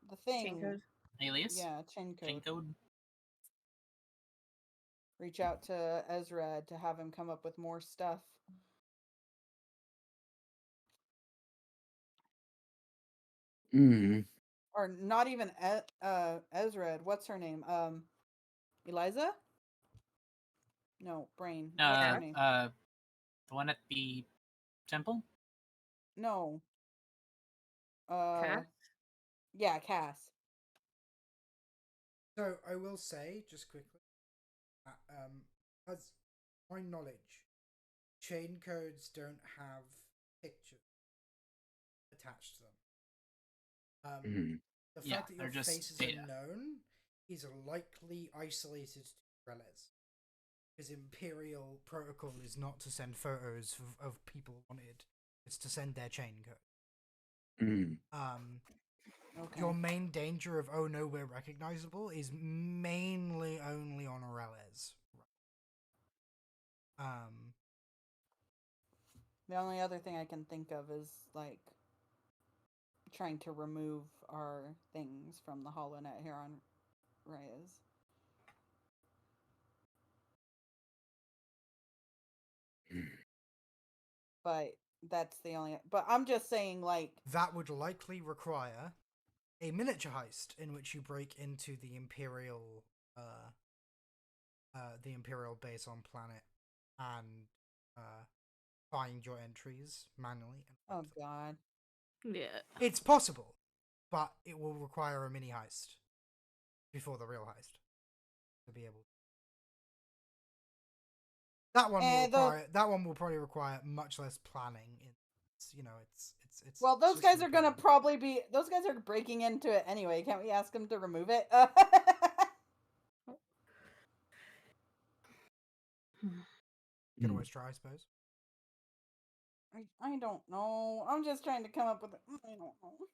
the Chain thing. code. Alias? Yeah, chain Chain code. code? Reach out to Ezra to have him come up with more stuff. Mm-hmm. Or not even Ezra. What's her name? Eliza? No, Brain. What's her name? The one at the temple? No. Cass? Yeah, Cass. So I will say just quickly, as my knowledge, chain codes don't have pictures attached to them. Mm-hmm. The Yeah, fact that your they're just face is data. unknown is likely isolated to Relez. Because Imperial protocol is not to send photos of people wanted; it's to send their chain code. Mm-hmm. Okay. Your main danger of oh no we're recognizable is mainly only on Relez. The only other thing I can think of is like trying to remove our things from the HoloNet here on Reyes. But that's the only. But I'm just saying, like That would likely require a miniature heist in which you break into the Imperial base on planet and find your entries manually. And oh god, Yeah. it's possible, but it will require a mini heist before the real heist to be able. That one will require. That one will probably require much less planning. It's. Well, those just guys are gonna Imperial. probably be. Those guys are breaking into it anyway. Can't we ask them to remove it? Can always try, I suppose. I don't know. I'm just trying to come up with. I don't know.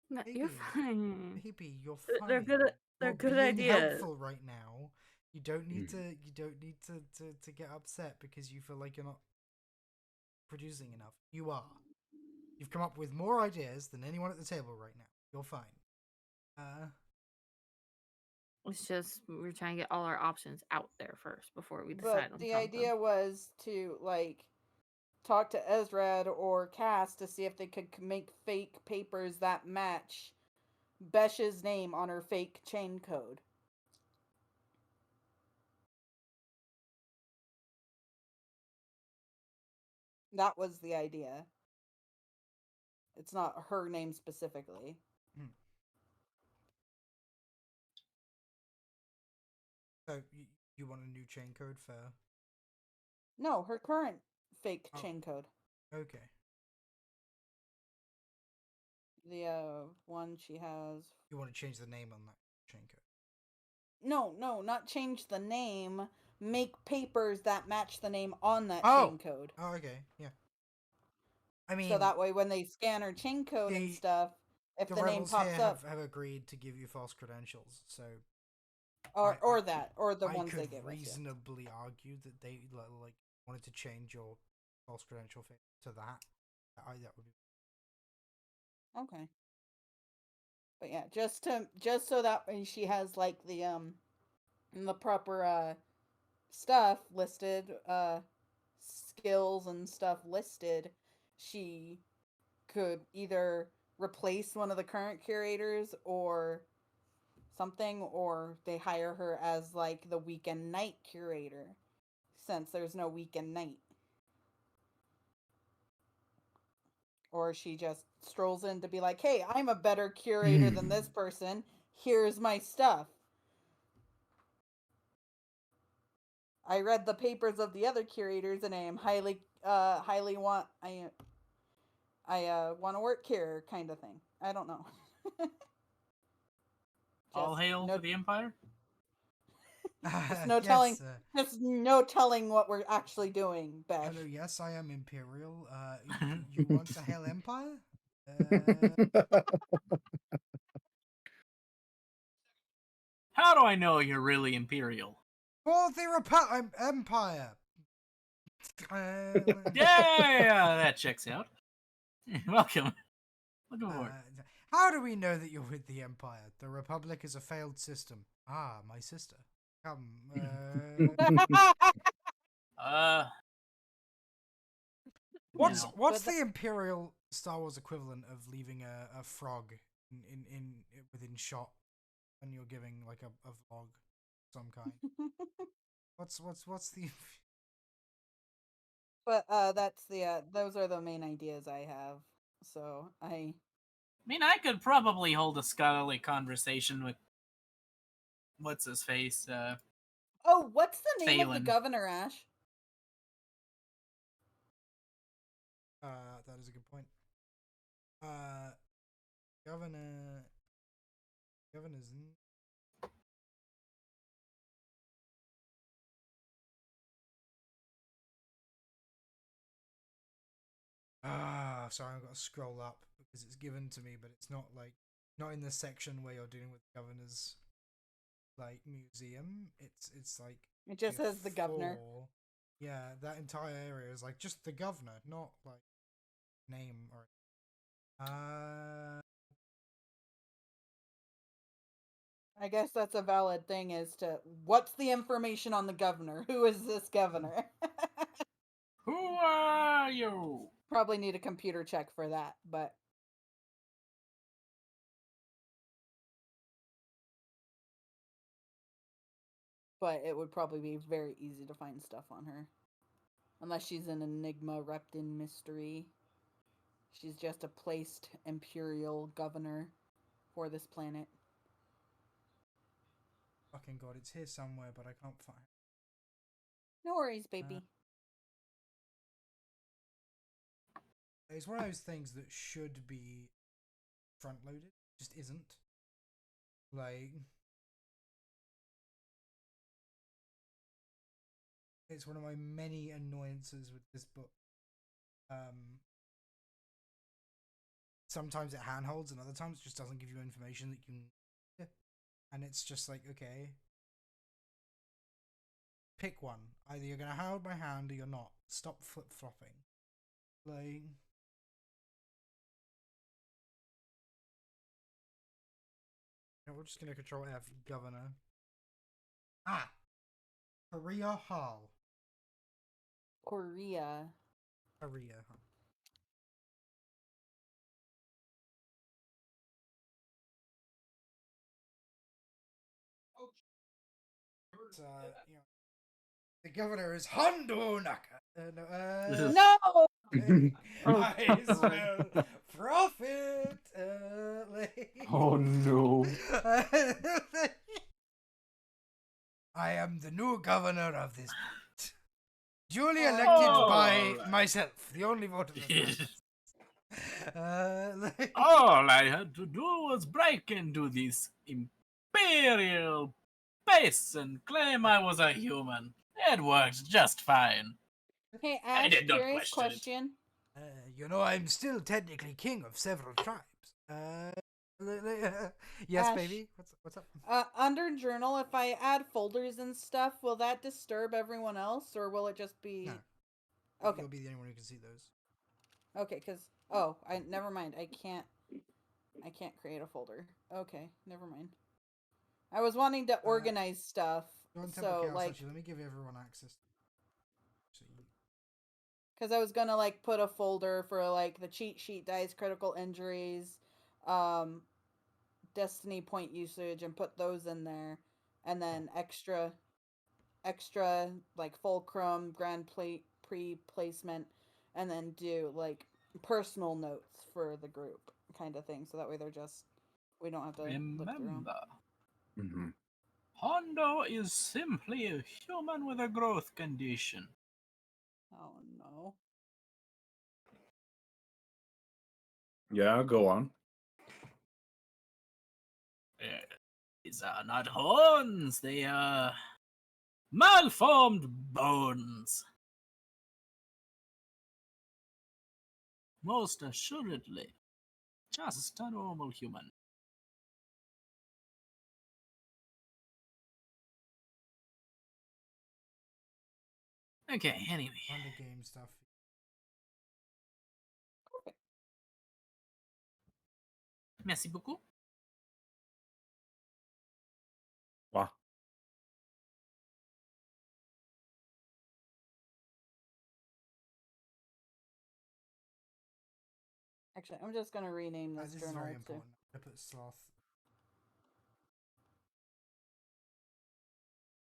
No, Maybe. you're fine. Maybe you're They're fine. good. They're You're good being ideas. helpful right now. You don't need to. You don't need to get upset because you feel like you're not producing enough. You are. You've come up with more ideas than anyone at the table right now. You're fine. It's just we're trying to get all our options out there first before we But decide on the something. idea was to like talk to Ezred or Cass to see if they could make fake papers that match Besh's name on her fake chain code. That was the idea. It's not her name specifically. So you want a new chain code for? No, her current fake chain code. Okay. The one she has. You want to change the name on that chain code? No, not change the name. Make papers that match the name on that Oh! chain code. Oh, okay, yeah. I mean, so that way when they scan her chain code and stuff, if the name rebels pops here up, have agreed to give you false credentials, so or the ones they give I could us. reasonably argue that they like wanted to change your false credential to that. That would be Okay. But yeah, just so that when she has like the proper stuff listed, skills and stuff listed, she could either replace one of the current curators or something, or they hire her as like the weekend night curator, since there's no weekend night. Or she just strolls in to be like, hey, I'm a better curator than this person. Here's my stuff. I read the papers of the other curators and I am highly want I want to work here kind of thing. I don't know. All hail to the Empire. Just no telling. yes, Just no telling what we're actually doing, Besh. hello, yes, I am Imperial. You want to hail Empire? How do I know you're really Imperial? For the Empire. Yeah, that checks out. Welcome. Looking forward. How do we know that you're with the Empire? The Republic is a failed system. Ah, my sister. Come. What's the Imperial Star Wars equivalent of leaving a frog in within shot when you're giving like a vlog of some kind? What's the But that's those are the main ideas I have. So I mean, I could probably hold a scholarly conversation with what's his face. Oh, what's the name Phelan. of the governor, Ash? That is a good point. Governor's. Sorry, I've got to scroll up because it's given to me, but it's not in the section where you're dealing with the governor's like museum. It's like it just says the governor. Yeah, that entire area is like just the governor, not like name or. I guess that's a valid thing as to what's the information on the governor? Who is this governor? Who are you? Probably need a computer check for that, but it would probably be very easy to find stuff on her. Unless she's an enigma wrapped in mystery. She's just a placed imperial governor for this planet. Fucking god, it's here somewhere, but I can't find it. No worries, baby. It's one of those things that should be front loaded, just isn't. Like, it's one of my many annoyances with this book. sometimes it handholds, and other times it just doesn't give you information that you can. And it's just like, okay, pick one. Either you're gonna hold my hand or you're not. Stop flip flopping. Like. We're just gonna control F, governor. Ah! Korea Hall. Korea. Korea Hall. It's, you know, the governor is Hondo Naka. No! I smell profit. Oh no. I am the new governor of this planet. Duly elected by Alright. myself, the only vote of the All I had to do was break into this imperial base and claim I was a human. It worked just fine. Hey, I Ash, did not curious question it. question. You know, I'm still technically king of several tribes. Yes, Ash. baby. What's up? Under journal, if I add folders and stuff, will that disturb everyone else, or will it just be? No. Okay. You'll be the only one who can see those. Okay, because never mind. I can't create a folder. Okay, never mind. I was wanting to organize stuff, Go on Temple so Chaos, like, actually, let me give everyone access. So you... because I was gonna like put a folder for like the cheat sheet dice, critical injuries, destiny point usage, and put those in there, and then extra like fulcrum, grand plate pre-placement, and then do like personal notes for the group kind of thing, so that way we don't have to look through 'em. Remember, Mm-hmm. Hondo is simply a human with a growth condition. Oh no. Yeah, go on. These are not horns, they are malformed bones. Most assuredly, just a normal human. Okay, anyway. On the game stuff. Merci beaucoup. Wow. Actually, I'm just gonna rename this This is journal very too. important. I put sloth.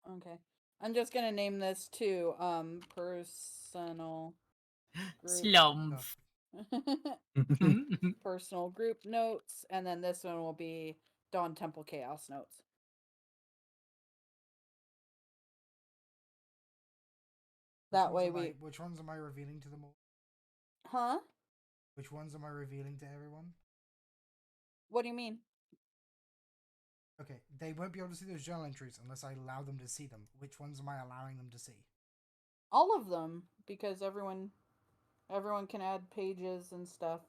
Okay. I'm just gonna name this too, personal group. Slump. Personal group notes, and then this one will be Dawn Temple Chaos notes. That way Which ones am I revealing to them all? Huh? Which ones am I revealing to everyone? What do you mean? Okay, they won't be able to see those journal entries unless I allow them to see them. Which ones am I allowing them to see? All of them, because everyone can add pages and stuff.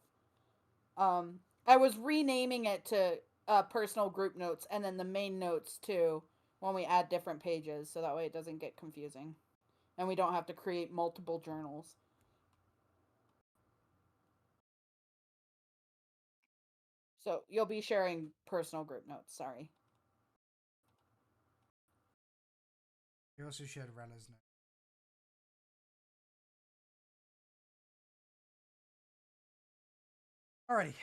I was renaming it to personal group notes, and then the main notes too when we add different pages, so that way it doesn't get confusing, and we don't have to create multiple journals. So you'll be sharing personal group notes. Sorry. You also shared Rella's note. Alrighty.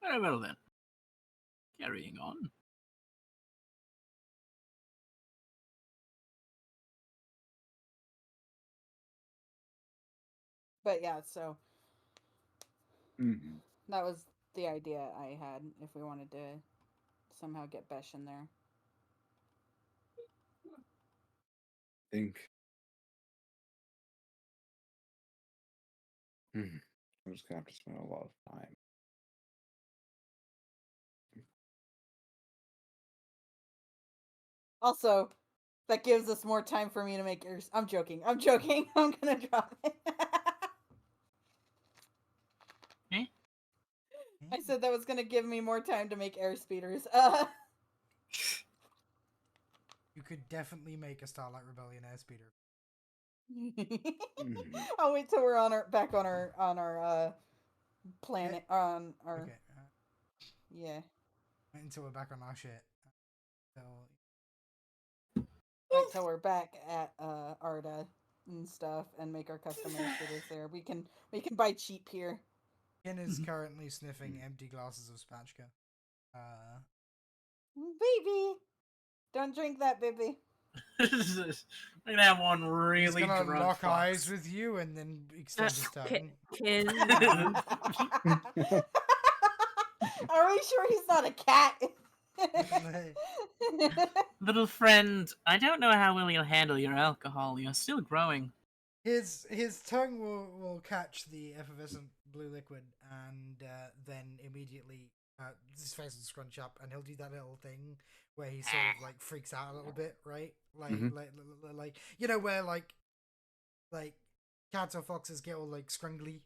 Very well then. Carrying on. But yeah, so Mm-hmm. that was the idea I had. If we wanted to somehow get Besh in there. Think. I'm just gonna have to spend a lot of time. Also, That gives us more time for me to make airs. I'm joking. I'm joking. I'm gonna drop it. Eh? I said that was gonna give me more time to make air speeders. You could definitely make a Starlight Rebellion airspeeder. I'll wait till we're on our back on our planet on our Okay. yeah. Wait until we're back on our shit. So, Wait till we're back at Arda and stuff and make our custom air speeders there. We can buy cheap here. Ken is currently sniffing empty glasses of spatchka. Baby, don't drink that, baby. We're gonna have one He's really gonna drunk lock fox. eyes with you and then extend his tongue. Kid. Are we sure he's not a cat? Little friend, I don't know how well you'll handle your alcohol. You're still growing. His tongue will catch the effervescent blue liquid and then immediately his face will scrunch up and he'll do that little thing where he sort of like freaks out a little bit, right? Like like you know where like cats or foxes get all like scrungly,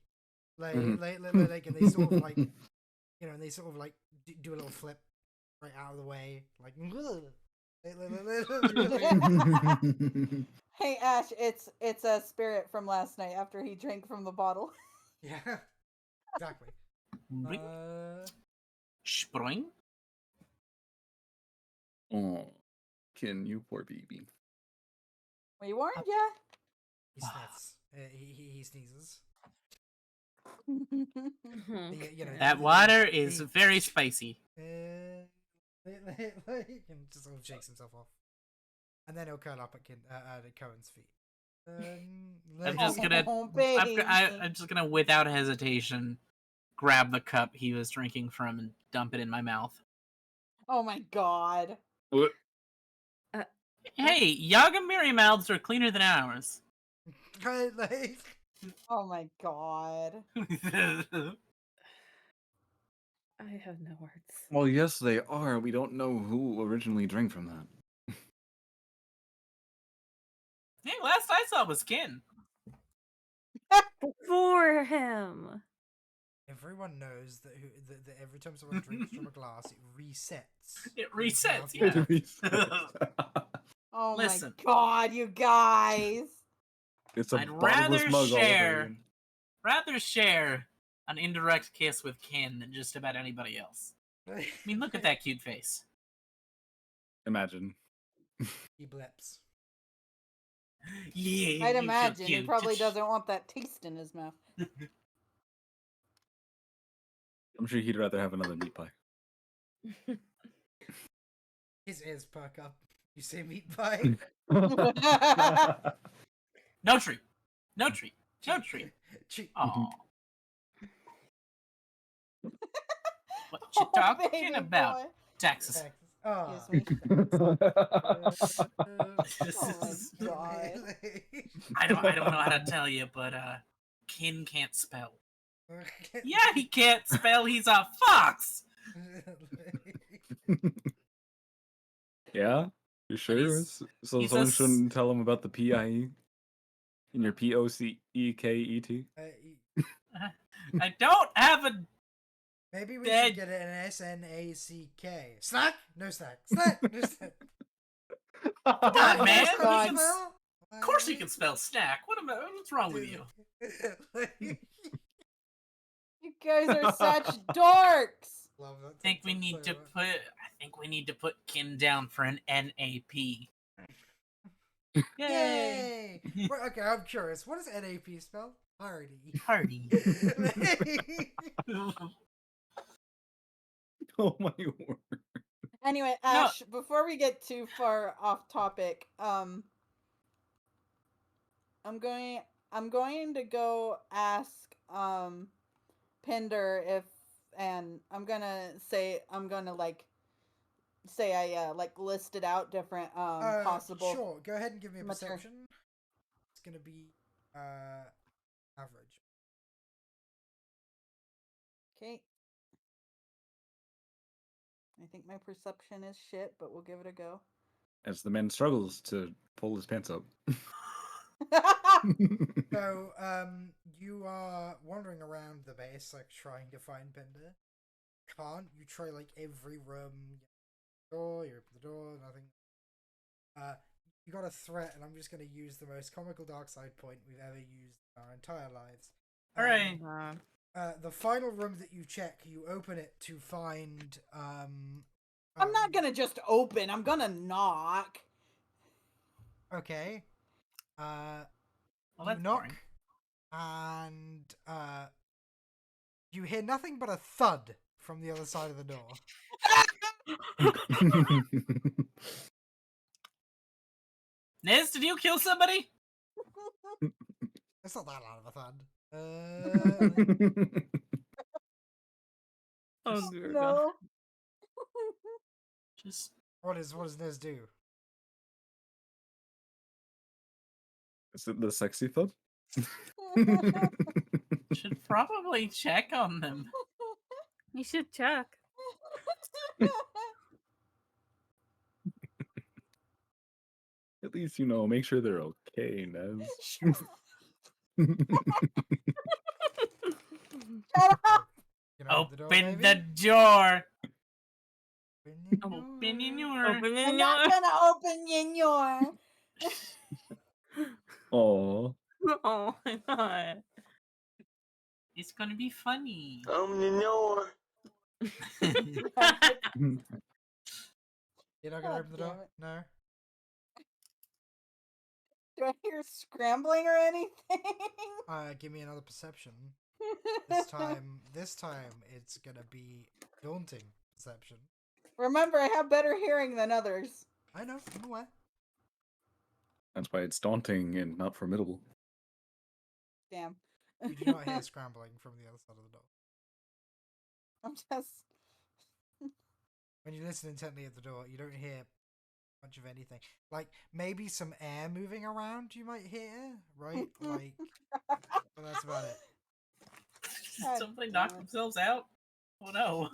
like and they sort of like and they sort of like do a little flip right out of the way, like. Hey Ash, it's a spirit from last night after he drank from the bottle. Yeah, exactly. Ring, Spring? Oh, Ken, you poor baby. We warned ya. He sniffs. He sneezes. Okay. That water is very spicy. And just sort of shakes himself off, and then he'll curl up at Cohen's feet. I'm just gonna, baby. I'm just gonna, without hesitation, grab the cup he was drinking from and dump it in my mouth. Oh my god. What? Hey, Yagamiri mouths are cleaner than ours. Like, Oh my god. I have no words. Well, yes, they are. We don't know who originally drank from that. Hey, last I saw was Kin. Before him. everyone knows that every time someone drinks from a glass, it resets. It resets, His yeah. mouth. Oh Listen. my god, you guys. It's a I'd bottomless rather mug all over share- again. Rather share an indirect kiss with Kin than just about anybody else. I mean, look at that cute face. Imagine. He blips. Yeah, I'd you feel imagine he cute. probably doesn't want that taste in his mouth. I'm sure he'd rather have another meat pie. His ears perk up. You say meat pie? No treat. No treat. No treat. Cheat. Aw. What you Oh, talking baby about? boy. Taxes. Texas. Oh. Excuse me. Oh my god. I don't know how to tell you, but Kin can't spell. Yeah, he can't spell. He's a fox. Yeah? You sure? He's- So he's someone a s- shouldn't tell him about the PIE? In your POCEKET? I don't have a. Maybe we Dead. should get an SNACK. Snack? No snack. Snack? No snack. Come on, man. That's You how can you s- spell? Of course, you can spell snack. What's wrong with you? You guys are such dorks. Love that. I think we need to put Kin down for an NAP. Yay! Well, okay, I'm curious. What does NAP spell? Hardy. Hardy. Oh my word. Anyway, Ash, before we get too far off topic, I'm going to go ask Pinder if, and I'm gonna say I listed out different possible. Sure, go ahead and give me a Mature. perception. It's gonna be average. Okay. I think my perception is shit, but we'll give it a go. as the man struggles to pull his pants up. So, you are wandering around the base, like, trying to find Pinder. Can't. You try, like, every room. You open the door, nothing. You got a threat, and I'm just going to use the most comical dark side point we've ever used in our entire lives. Hooray! The final room that you check, you open it to find, I'm not gonna just open, I'm gonna knock. Okay. Well, You that's knock, boring. and you hear nothing but a thud from the other side of the door. Niz, did you kill somebody? It's not that loud of a thud. Oh, dear God. No. Just What does Niz do? Is it the sexy thud? should probably check on them. You should check. At least, make sure they're okay, Nez. Shut up! You can open the door, Open baby? the door. Open the door. Open I'm not gonna open your. Aww. Oh my God. It's gonna be funny. You're not gonna God open the damn door? it. No? Do I hear scrambling or anything? Give me another perception. This time it's gonna be daunting perception. Remember, I have better hearing than others. I know, I'm aware. That's why it's daunting and not formidable. Damn. You do not hear scrambling from the other side of the door. I'm just. When you listen intently at the door, you don't hear much of anything. Like, maybe some air moving around you might hear, right? Like, but that's about it. God Somebody damn knocked it. themselves out? Oh no.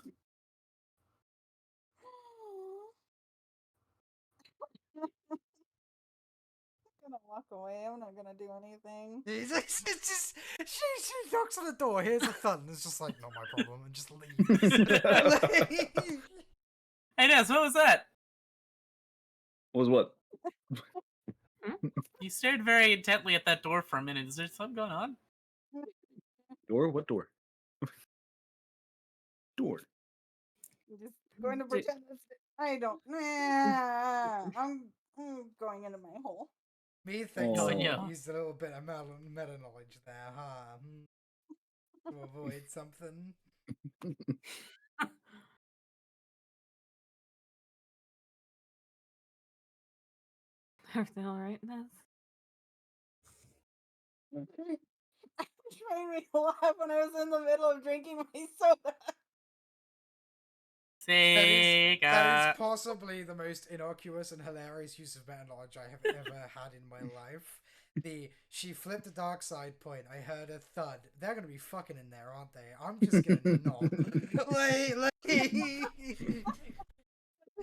I'm gonna walk away. I'm not gonna do anything. It's just, she knocks on the door, here's a thud, and it's just like, not my problem, and just leaves. Hey Nez, what was that? Was what? You stared very intently at that door for a minute. Is there something going on? Door? What door? Door. I'm just going to pretend I don't. I'm going into my hole. Me thinks Oh, someone yeah. used a little bit of meta knowledge there, huh? To avoid something. Everything all right, Ness? Trying me to laugh when I was in the middle of drinking my soda. That Sega. is possibly the most innocuous and hilarious use of meta knowledge I have ever had in my life. She flipped the dark side point. I heard a thud. They're gonna be fucking in there, aren't they? I'm just gonna not.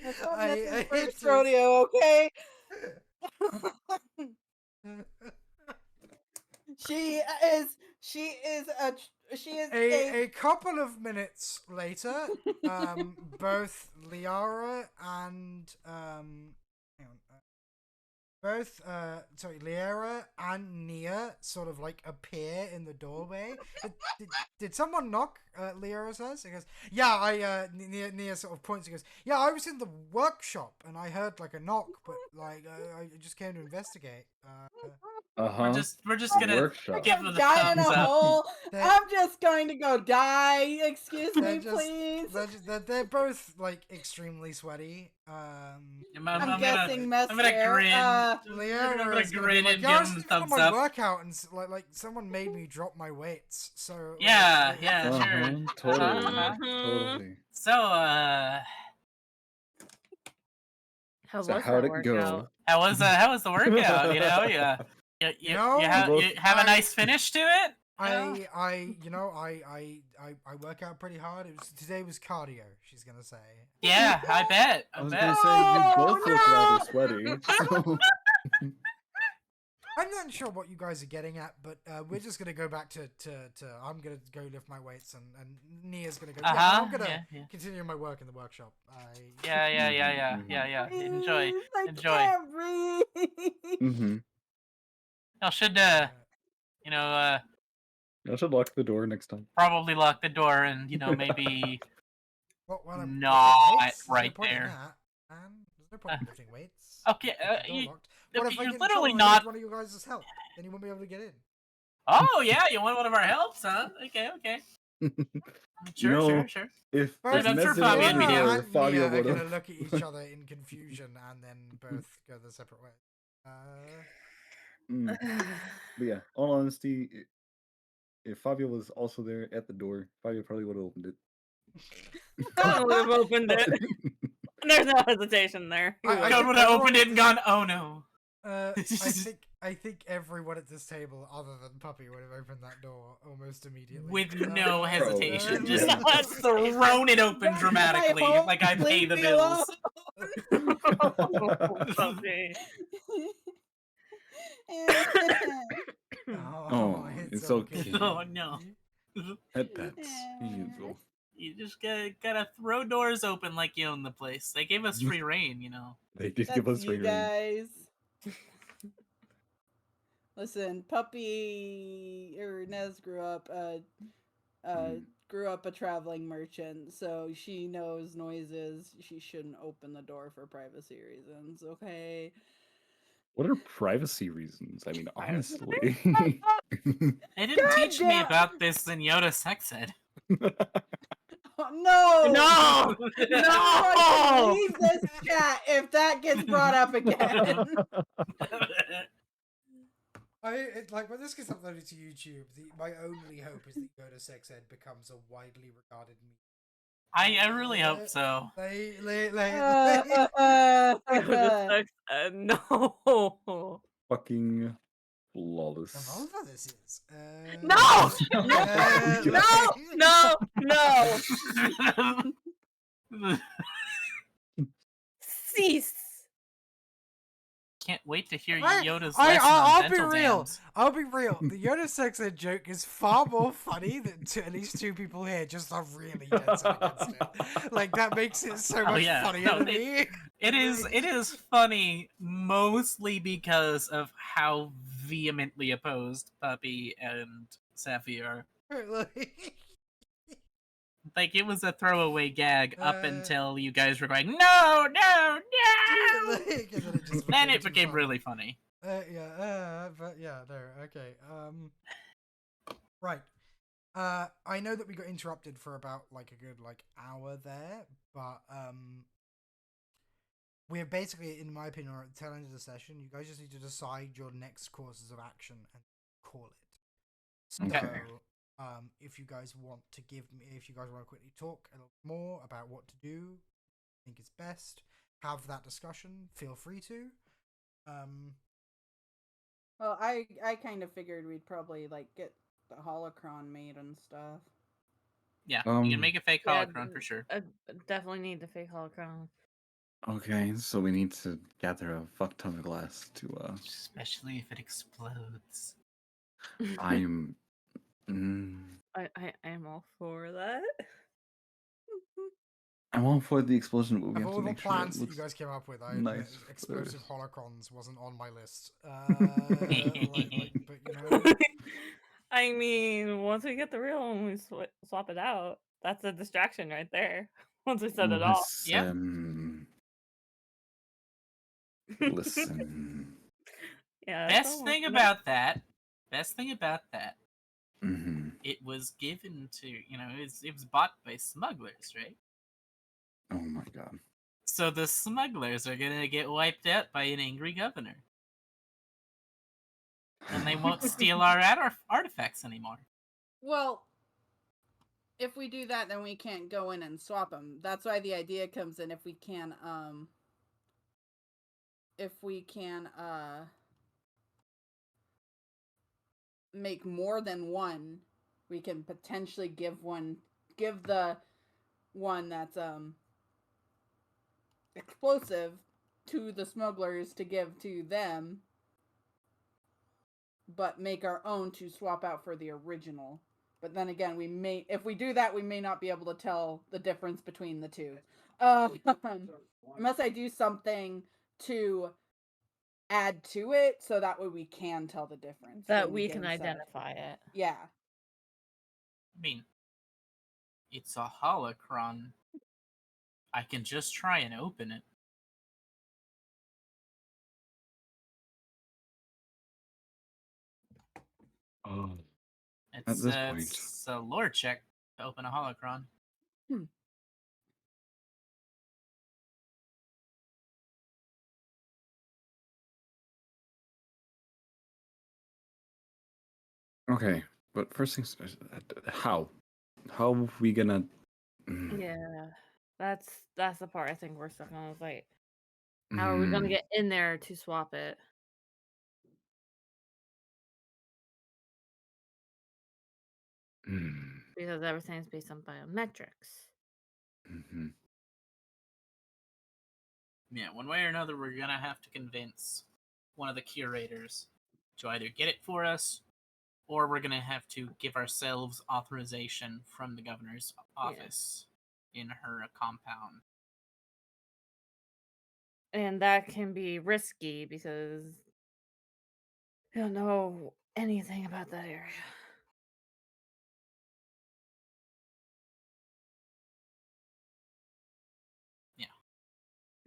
That's not I Ness's first just- rodeo, okay? She is a couple of minutes later, both Liara and hang on, Liara and Nia sort of like appear in the doorway. Did someone knock? Liara says. He goes, yeah. Nia sort of points and goes, yeah, I was in the workshop and I heard like a knock, but like I just came to investigate. We're just gonna Workshop. give them the die in a thumbs up. hole. That- I'm just going to go die. Excuse They're me, just- please. They're both like extremely sweaty. I'm guessing mess I'm gonna hair. grin. Liara I'm gonna is gonna be grin like, and yeah, I give was them just doing thumbs my up. workout and like someone made me drop my weights. So Yeah, like, yeah, sure. Totally. Uh-huh. Totally. So, How So was how'd that it go? workout? how was the workout? You know, you You know, have both- a nice finish to it. I work out pretty hard. Today was cardio. She's gonna say. Yeah, I bet. I was gonna say you both look rather sweaty. So. I'm not sure what you guys are getting at, but we're just gonna go back to I'm gonna go lift my weights and Nia's gonna go. Yeah, I'm gonna continue my work in the workshop. Yeah. Enjoy. I Enjoy. can't breathe. Mm-hmm. I should I should lock the door next time. probably lock the door and maybe Well, not weights? right There's no point in there. that, man. There's no point in lifting weights. Okay, With the door locked. What if I you're get in literally trouble and I not. need one of you guys' help? Then you won't be able to get in. Oh yeah, you want one of our helps, huh? Okay. Sure. If Both I'm sure Nez Fabian didn't would be do. here, and Fabio Nia are would gonna have. look at each other in confusion and then both go their separate ways. But yeah, all honesty, if Fabio was also there at the door, Fabio probably would have opened it. I would have opened it. There's no hesitation there. God would have opened it and gone, oh no. I think everyone at this table, other than Puppy, would have opened that door almost immediately. With no hesitation, yeah. just thrown it open dramatically, like I pay the bills. Puppy. Oh, it's okay. Oh no. Pet pets, usual. You just gotta throw doors open like you own the place. They gave us free reign, They did give us free reign. Guys. Listen, Puppy or Nez grew up a traveling merchant, so she knows noises. She shouldn't open the door for privacy reasons, okay? What are privacy reasons? I mean, honestly. They didn't teach me about this in Yoda Sex Ed. Oh, no! No! Leave this chat if that gets brought up again. When this gets uploaded to YouTube, my only hope is that Yoda Sex Ed becomes a widely regarded meme. I really hope so. No. Fucking flawless. Revolver this is. No! No! Cease. Can't wait to hear Yoda's I'll lesson be on real. dams. I'll be real. The Yoda Sex Ed joke is far more funny than at least two people here just are really dead set against it. Like that makes it so much funnier to me. It is funny mostly because of how vehemently opposed Puppy and Safi are. Like it was a throwaway gag up until you guys were going, no! Then it became really funny. Okay. Right. I know that we got interrupted for about a good hour there, but we're basically, in my opinion, at the tail end of the session. You guys just need to decide your next courses of action and call it. So, if you guys want to quickly talk a little more about what to do, I think it's best. Have that discussion. Feel free to. Well, I kind of figured we'd probably get the holocron made and stuff. Yeah, you can make a fake holocron for sure. I definitely need the fake holocron. Okay, so we need to gather a fuck ton of glass to Especially if it explodes. I'm I am all for that. I'm all for the explosion, but we Of have all to the make sure plans it that looks you guys came up with, nice explosive first. holocrons wasn't on my list. But I mean, once we get the real one, we swap it out. That's a distraction right there. Once we set it off. Listen. Yeah. Best thing about that. Mm-hmm. It was given to it was bought by smugglers, right? Oh my god. So the smugglers are gonna get wiped out by an angry governor. And they won't steal our artifacts anymore. Well, if we do that, then we can't go in and swap them. That's why the idea comes in. If we can make more than one, we can potentially give the one that's explosive to the smugglers to give to them, but make our own to swap out for the original. But then again, if we do that, we may not be able to tell the difference between the two. Unless I do something to add to it, so that way we can tell the difference. That when we get can inside. identify it. Yeah. I mean, it's a holocron. I can just try and open it. Oh. It's, this point. it's a lore check to open a holocron. Okay, but first things first, how? How are we gonna... Yeah, that's the part I think we're stuck on. Is like, how are we gonna Mm, get in there to swap it? mm, Because everything's based on biometrics. mhm. Yeah, one way or another, we're gonna have to convince one of the curators to either get it for us, or we're gonna have to give ourselves authorization from the governor's office in her compound. And that can be risky because you don't know anything about that area.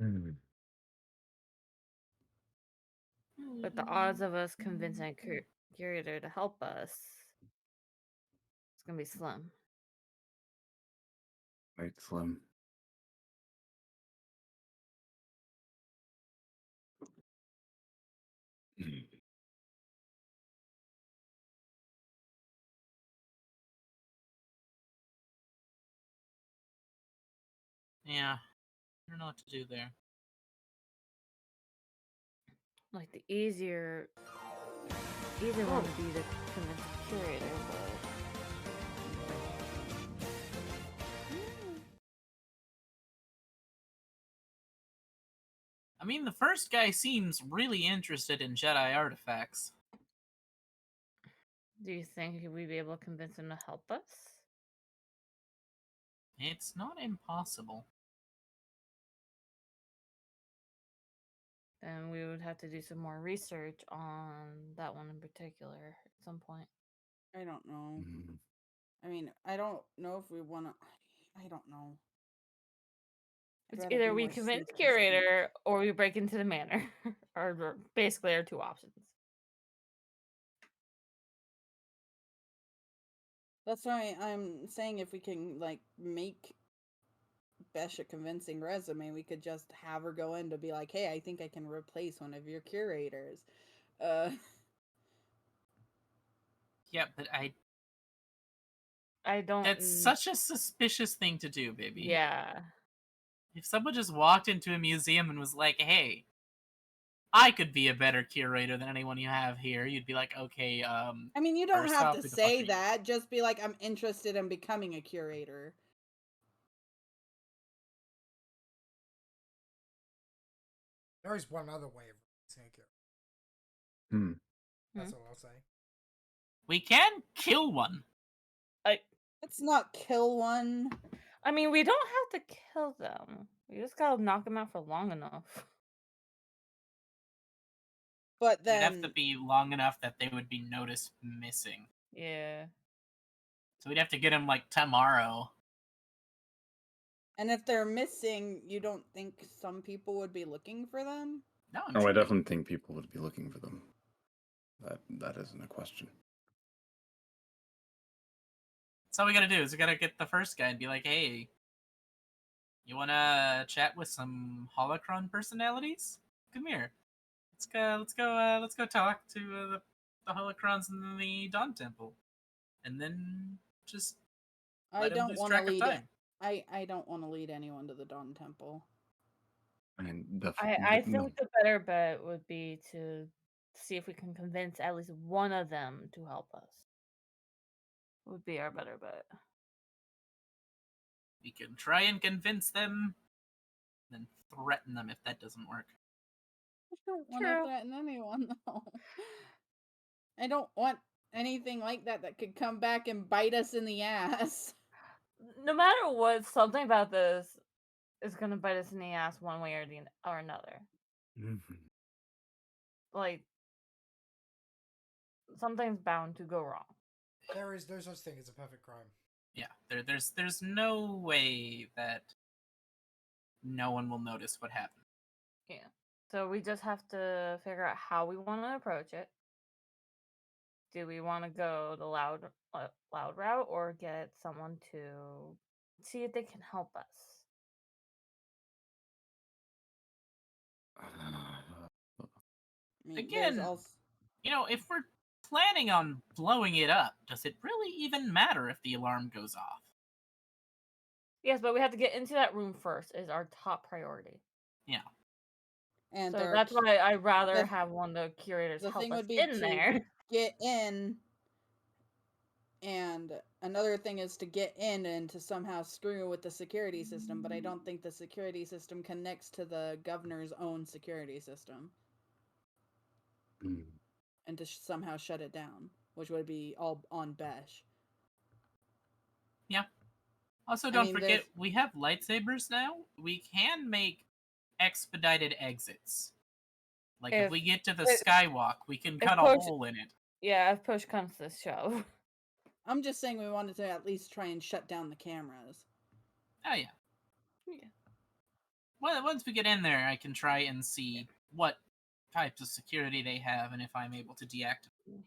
Mm. But the odds of us convincing a curator to help us is gonna be slim. Right, Slim. Mm. Yeah, I don't know what to do there. Like the easier one would be to convince the curator, but I mean, the first guy seems really interested in Jedi artifacts. do you think we'd be able to convince him to help us? It's not impossible. Then we would have to do some more research on that one in particular at some point. I don't know. Mm. I mean, I don't know if we want to. I don't know. I'd It's rather either be we more convince safe the than sorry. curator or we break into the manor, or basically our two options. That's why I'm saying if we can like make Besh a convincing resume, we could just have her go in to be like, "Hey, I think I can replace one of your curators." Yeah, but I don't. that's such a suspicious thing to do, baby. Yeah. If someone just walked into a museum and was like, hey, I could be a better curator than anyone you have here, you'd be like, okay, I mean, you don't first have off, to who the fuck are say you? that. Just be like, "I'm interested in becoming a curator." There is one other way of releasing a cure. Hmm. That's all I'll say. We can kill one. Let's not kill one. I mean, we don't have to kill them. We just gotta knock them out for long enough. But It'd have to then, be long enough that they would be noticed missing. Yeah. So we'd have to get them like tomorrow. and if they're missing, you don't think some people would be looking for them? No, I'm Oh, I sure. definitely think people would be looking for them. That isn't a question. That's all we gotta do is we gotta get the first guy and be like, hey, you wanna chat with some holocron personalities? Come here. Let's go talk to the holocrons in the Dawn Temple, and then just I let him don't lose want to track of lead it. time. I don't want to lead anyone to the Dawn Temple. I mean, I think the better bet would be to see if we can convince at least one of them to help us. Would be our better bet. We can try and convince them, then threaten them if that doesn't work. I don't want to True. threaten anyone, though. I don't want anything like that that could come back and bite us in the ass. No matter what, something about this is gonna bite us in the ass one way or another. Mhm. Like something's bound to go wrong. There's no such thing as a perfect crime. Yeah, there's no way that no one will notice what happened. Yeah. So we just have to figure out how we want to approach it. Do we want to go the loud route or get someone to see if they can help us? I mean, Again, there's also... if we're planning on blowing it up, does it really even matter if the alarm goes off? Yes, but we have to get into that room first is our top priority. Yeah. And So there are that's why I'd rather the- have one of the curators the help thing us would be in to there. get in, and another thing is to get in and to somehow screw with the security system, but I don't think the security system connects to the governor's own security system, Mm. and to somehow shut it down, which would be all on Besh. Also, I don't mean, forget, there's- we have lightsabers now. We can make expedited exits. Like, if we get to the skywalk, we can cut a hole in it. Yeah, if push comes to shove. I'm just saying we wanted to at least try and shut down the cameras. Oh, yeah. Yeah. Well, once we get in there, I can try and see what types of security they have and if I'm able to deactivate.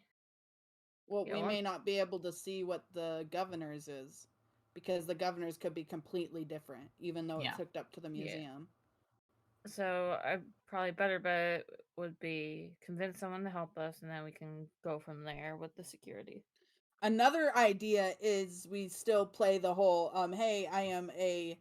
Well, Yeah, we one- may not be able to see what the governor's is, because the governor's could be completely different, even though Yeah. it's hooked up to the Yeah. museum. So I probably better bet would be convince someone to help us, and then we can go from there with the security. Another idea is we still play the whole, hey, I am a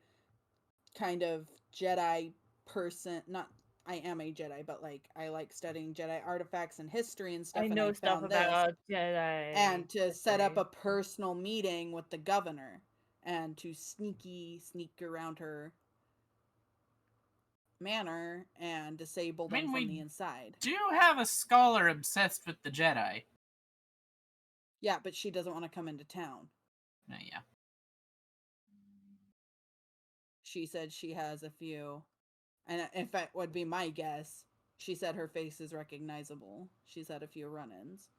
kind of Jedi person. Not, I am a Jedi, but like, I like studying Jedi artifacts and history and stuff. I and know I stuff found this. about Jedi. And to set up history. a personal meeting with the governor and to sneak around her manor and disable I mean, them from we the inside. Do have a scholar obsessed with the Jedi. Yeah, but she doesn't want to come into town. Yeah. She said she has a few, and in fact would be my guess. She said her face is recognizable. She's had a few run-ins.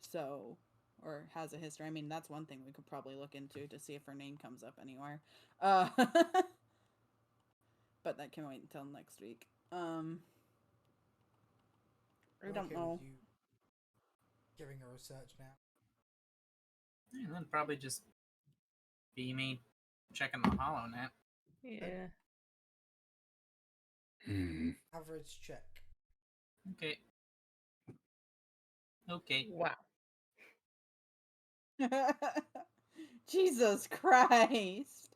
So, or has a history. I mean, that's one thing we could probably look into to see if her name comes up anywhere. But that can wait until next week. I don't Okay know. with you giving her a search now. And then probably just be me checking the HoloNet. Yeah. Hmm. Average check. Okay. Wow. Jesus Christ.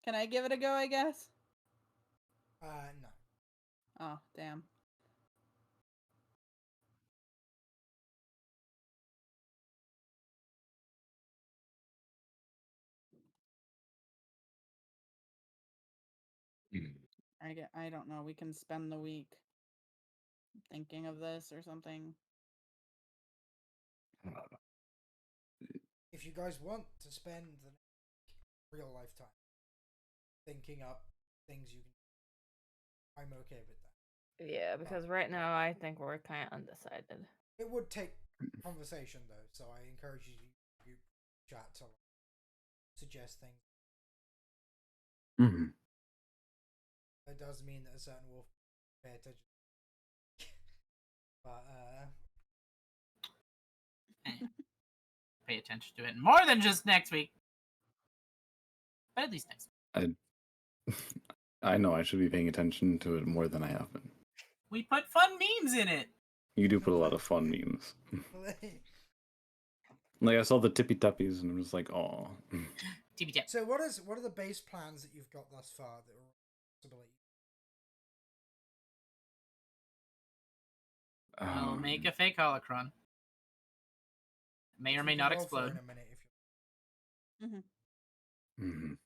Can I give it a go, I guess? No. Oh, damn. I don't know. We can spend the week thinking of this or something. If you guys want to spend the real lifetime thinking up things you can, I'm okay with that. Yeah, because right now I think we're kind of undecided. It would take conversation though, so I encourage you to chat to suggest things. Hmm. It does mean that a certain wolf pay attention. But Pay attention to it more than just next week. But at least next week. I know I should be paying attention to it more than I have been. We put fun memes in it. You do put a lot of fun memes. Like I saw the tippy tappies and I was like, oh. TBT. So what are the base plans that you've got thus far that are possibility? We'll make a fake holocron. May or You may can not roll for it explode. in a minute if you. Mhm.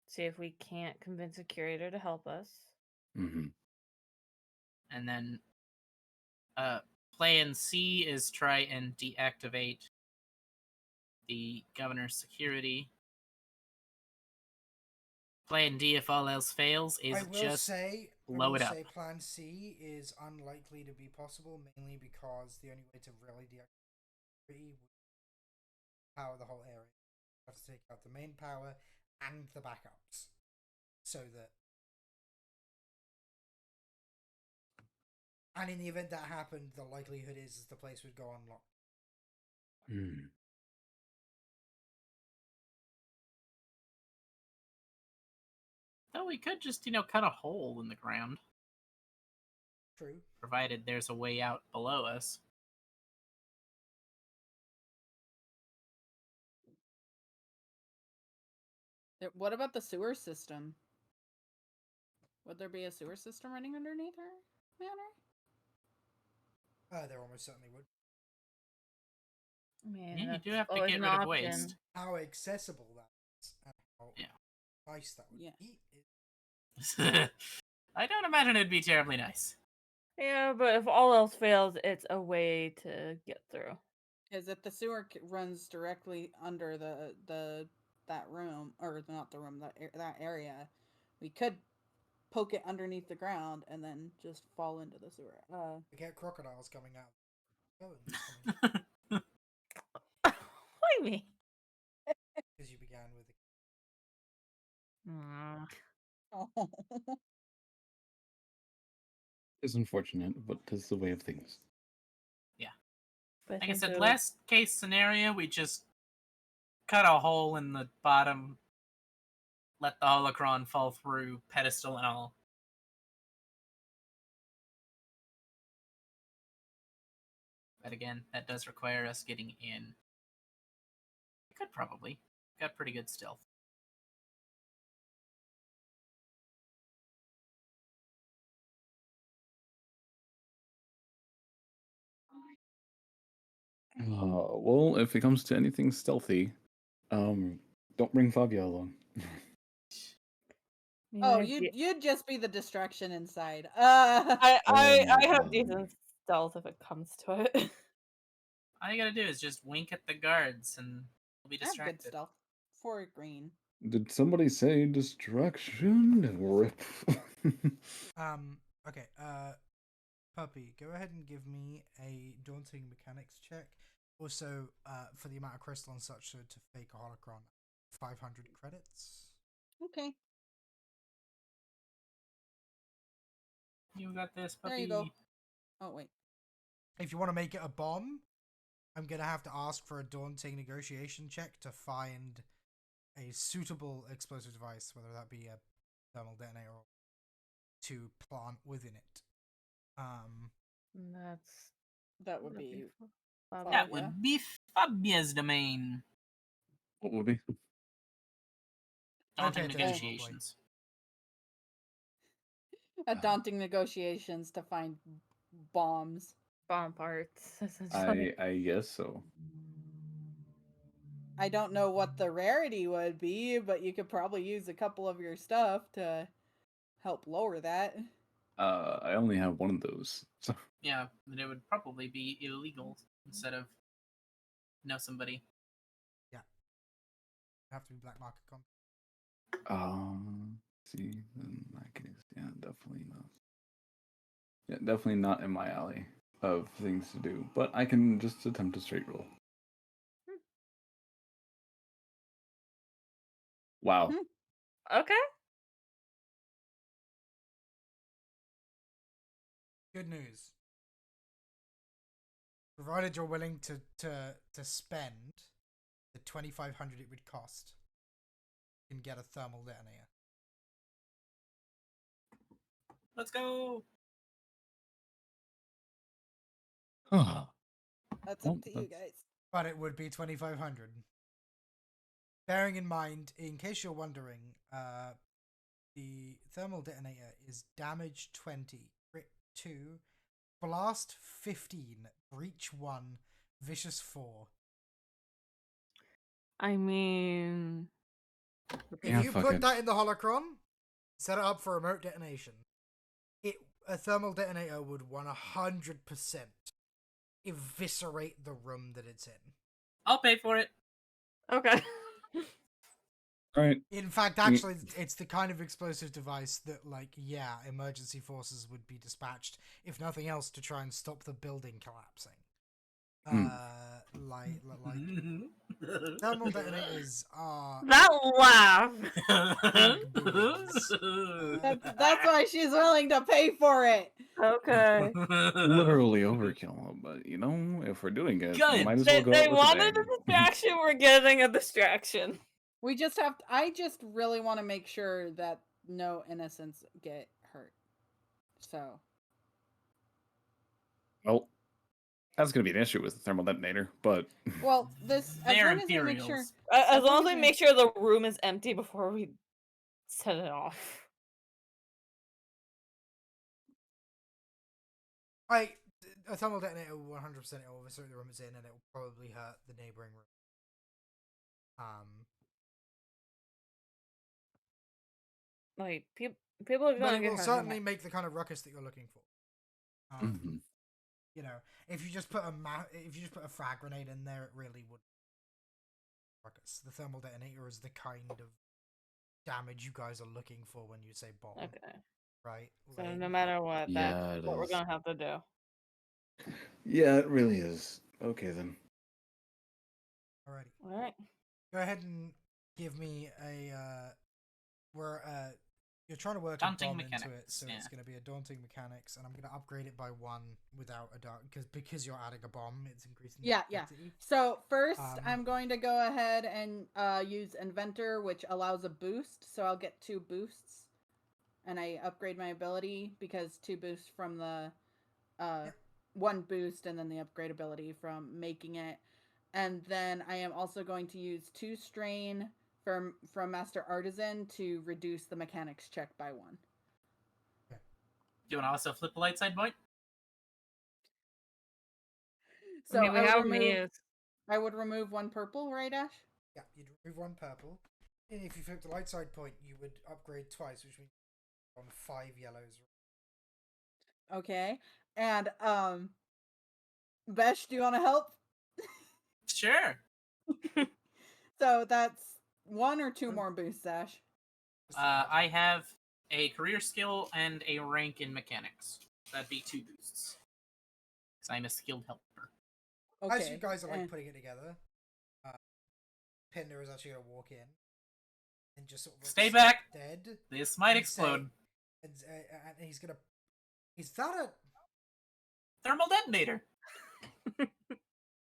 See if we can't convince a curator to help us. Mhm. And then plan C is try and deactivate the governor's security. Plan D, if all else fails, is I will just say, blow it up. Plan C is unlikely to be possible, mainly because the only way to really deactivate would power the whole area. You have to take out the main power and the backups, so that. And in the event that happened, the likelihood is the place would go on lock. Hmm. Though we could just, cut a hole in the ground, True. provided there's a way out below us. What about the sewer system? Would there be a sewer system running underneath our manor? There almost certainly would. I mean, Yeah, you that's do have to always get an rid of option. waste. How accessible that is, and how Yeah. nice that would Yeah. be. I don't imagine it'd be terribly nice. Yeah, but if all else fails, it's a way to get through. Because if the sewer runs directly under that room, or not the room, that area, we could poke it underneath the ground and then just fall into the sewer. We get crocodiles coming out. What do you mean? Because you began with the. Oh. It's unfortunate, but it's the way of things. But Like I think said, of- last case scenario, we just cut a hole in the bottom, let the holocron fall through, pedestal and all. But again, that does require us getting in. We could probably. Got pretty good stealth. Well, if it comes to anything stealthy, don't bring Fabia along. Oh, maybe- you'd just be the distraction inside. I my have God. decent stealth if it comes to it. All you gotta do is just wink at the guards and we'll be I have good distracted. stuff. 4 green. Did somebody say distraction? Rip. Okay. Puppy, go ahead and give me a daunting mechanics check. Also, for the amount of crystal and such, so to fake a holocron, 500 credits. Okay, You got this, puppy. there you go. Oh wait. If you want to make it a bomb, I'm gonna have to ask for a daunting negotiation check to find a suitable explosive device, whether that be a thermal detonator or to plant within it. That would be fun. That Yeah. would be Fabia's domain. What would be? Daunting pay attention, negotiations. a daunting negotiations to find bombs. bomb parts, essentially. I guess so. I don't know what the rarity would be, but you could probably use a couple of your stuff to help lower that. I only have one of those. So. Yeah, but it would probably be illegal instead of know somebody. Have to be black market content. See, in that case, yeah, definitely not. Yeah, definitely not in my alley of things to do. But I can just attempt a straight roll. Wow. Okay. Good news. Provided you're willing to spend the 2,500 it would cost, you can get a thermal detonator. Let's go. That's Well, up to you guys. But it would be 2,500. Bearing in mind, in case you're wondering, the thermal detonator is damage 20, crit 2, Blast 15, Breach 1, Vicious 4. I mean, If Yeah, you fuck put it. that in the holocron, set it up for remote detonation. A thermal detonator would 100% eviscerate the room that it's in. I'll pay for it. okay. All right. In fact, actually, it's the kind of explosive device that, like, yeah, emergency forces would be dispatched, if nothing else, to try and stop the building collapsing. Like thermal detonators are That laugh. big boons. That's why she's willing to pay for it. Okay. Literally overkill, but you know, if we're doing it, Good. might as well They go out with a wanted a bang. distraction. We're getting a distraction. We just have to, I just really want to make sure that no innocents get hurt. So, Well, that's going to be an issue with the thermal detonator, but well, this as They're long as we make sure. Imperials. As long as long we as make sure the room is empty before we set it off. A thermal detonator will 100% will eviscerate the room it's in, and it will probably hurt the neighboring room. Like people are But gonna it get will hurt. certainly make the kind of ruckus that you're looking for. Mhm. You know, if you just put a frag grenade in there, it really would ruckus. The thermal detonator is the kind of damage you guys are looking for when you say bomb, Okay. right? So Like, no matter what, Yeah, that's it what we're is. gonna have to do. Yeah, it really is. Okay then. alrighty. All right. Go ahead and give me a you're trying to work Daunting a bomb into it, mechanics, so yeah. it's going to be a daunting mechanics, and I'm going to upgrade it by 1 without a dark because you're adding a bomb, it's increasing the Yeah. difficulty. So first, Um, I'm going to go ahead and use Inventor, which allows a boost. So I'll get 2 boosts, and I upgrade my ability because 2 boosts from the 1 boost, and then the upgrade ability from making it. And then I am also going to use 2 strain from Master Artisan to reduce the mechanics check by 1. Do you want to also flip the light side point? So I mean, we I would have remove, me. I would remove 1 purple, right, Ash? Yeah, you'd remove 1 purple, and if you flip the light side point, you would upgrade twice, which means on 5 yellows. Okay. And Besh, do you want to help? Sure. So that's 1 or 2 more boosts, Ash. I have a career skill and a rank in mechanics. That'd be 2 boosts. Because I'm a skilled helper. Okay. As you guys are like and- putting it together, Pinder is actually going to walk in and just sort of like, Stay stop back. dead. This might and explode. say- and he's gonna. Is that a? Thermal detonator.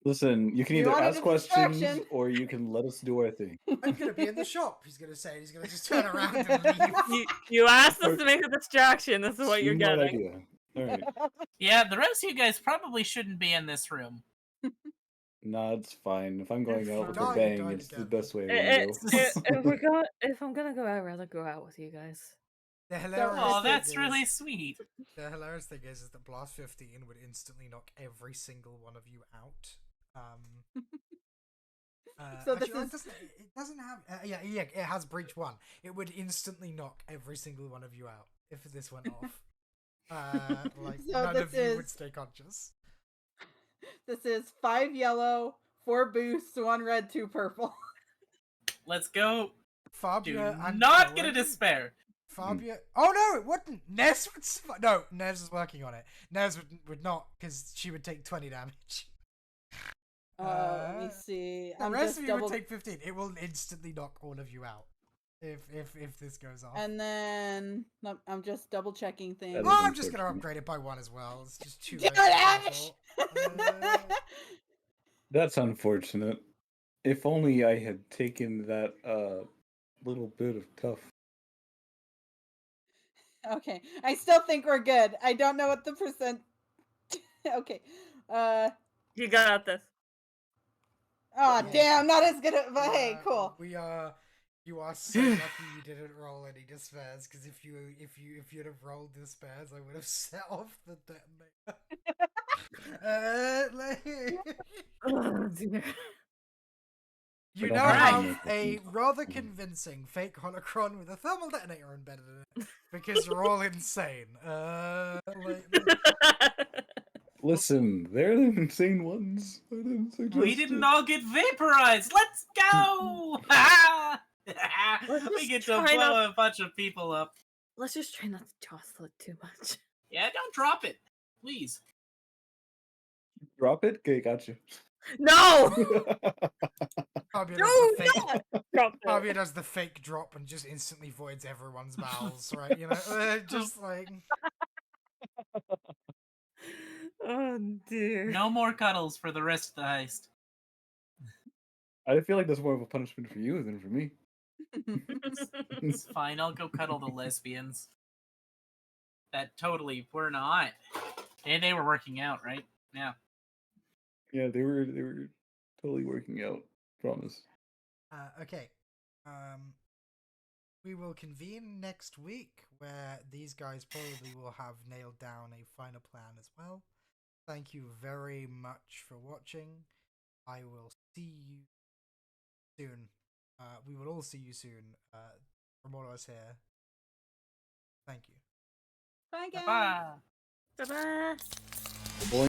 Listen, you can You either wanted ask a questions distraction. or you can let us do our thing. I'm gonna be in the shop. He's gonna say. He's gonna just turn around and leave. You asked us to make a distraction. This is what you're Smart getting. idea. All right. Yeah, the rest of you guys probably shouldn't be in this room. Nah, it's fine. If I'm going It's out with fine. a bang, Die it's the together. best way I want to go. If I'm gonna go, I'd rather go out with you guys. The hilarious Oh, thing that's is, really sweet. The hilarious thing is that Blast 15 would instantly knock every single one of you out. So this actually, is- it doesn't have. Yeah, it has breach 1. It would instantly knock every single one of you out if this went off. Like So none this of you would is- stay conscious. This is 5 yellow, 4 boosts, 1 red, 2 purple. Let's go. Do Fabia and not get a Cohen- despair. Fabia. Oh no, it wouldn't. Nez would. No, Nez is working on it. Nez would not, because she would take 20 damage. Let me see. The I'm rest just of you double. would take 15. It will instantly knock all of you out if this goes off. And then I'm just double checking things. That Oh, is I'm just gonna unfortunate. upgrade it by 1 as well. It's just too Damn late. it, Ash! That's unfortunate. If only I had taken that little bit of tough. Okay, I still think we're good. I don't know what the percent. Okay. You got this. Oh Yeah. damn, not as good. But hey, cool. We are. You are so lucky you didn't roll any despairs, because if you'd have rolled despairs, I would have set off the detonator. Oh dear. You But now I'll have have no a questions. rather convincing fake holocron with a thermal detonator embedded in it, because you're all insane. Listen, they're the insane ones. I didn't suggest We didn't it. all get vaporized. Let's go! Let's We just get to try blow not- a bunch of people up. Let's just try not to jostle it too much. Yeah, don't drop it, please. Drop it? Okay, gotcha. No! Fabio No, does the fake. not! Drop Fabio it. does the fake drop and just instantly voids everyone's bowels, right? You know, just like. Oh dear. No more cuddles for the rest of the heist. I feel like that's more of a punishment for you than for me. It's fine, I'll go cuddle the lesbians. That totally were not. They were working out, right? Yeah. Yeah, they were totally working out. Promise. Okay. We will convene next week, where these guys probably will have nailed down a final plan as well. Thank you very much for watching. I will see you soon. We will all see you soon. From all of us here. Thank you. Bye, guys. Bye. Bye-bye. Boy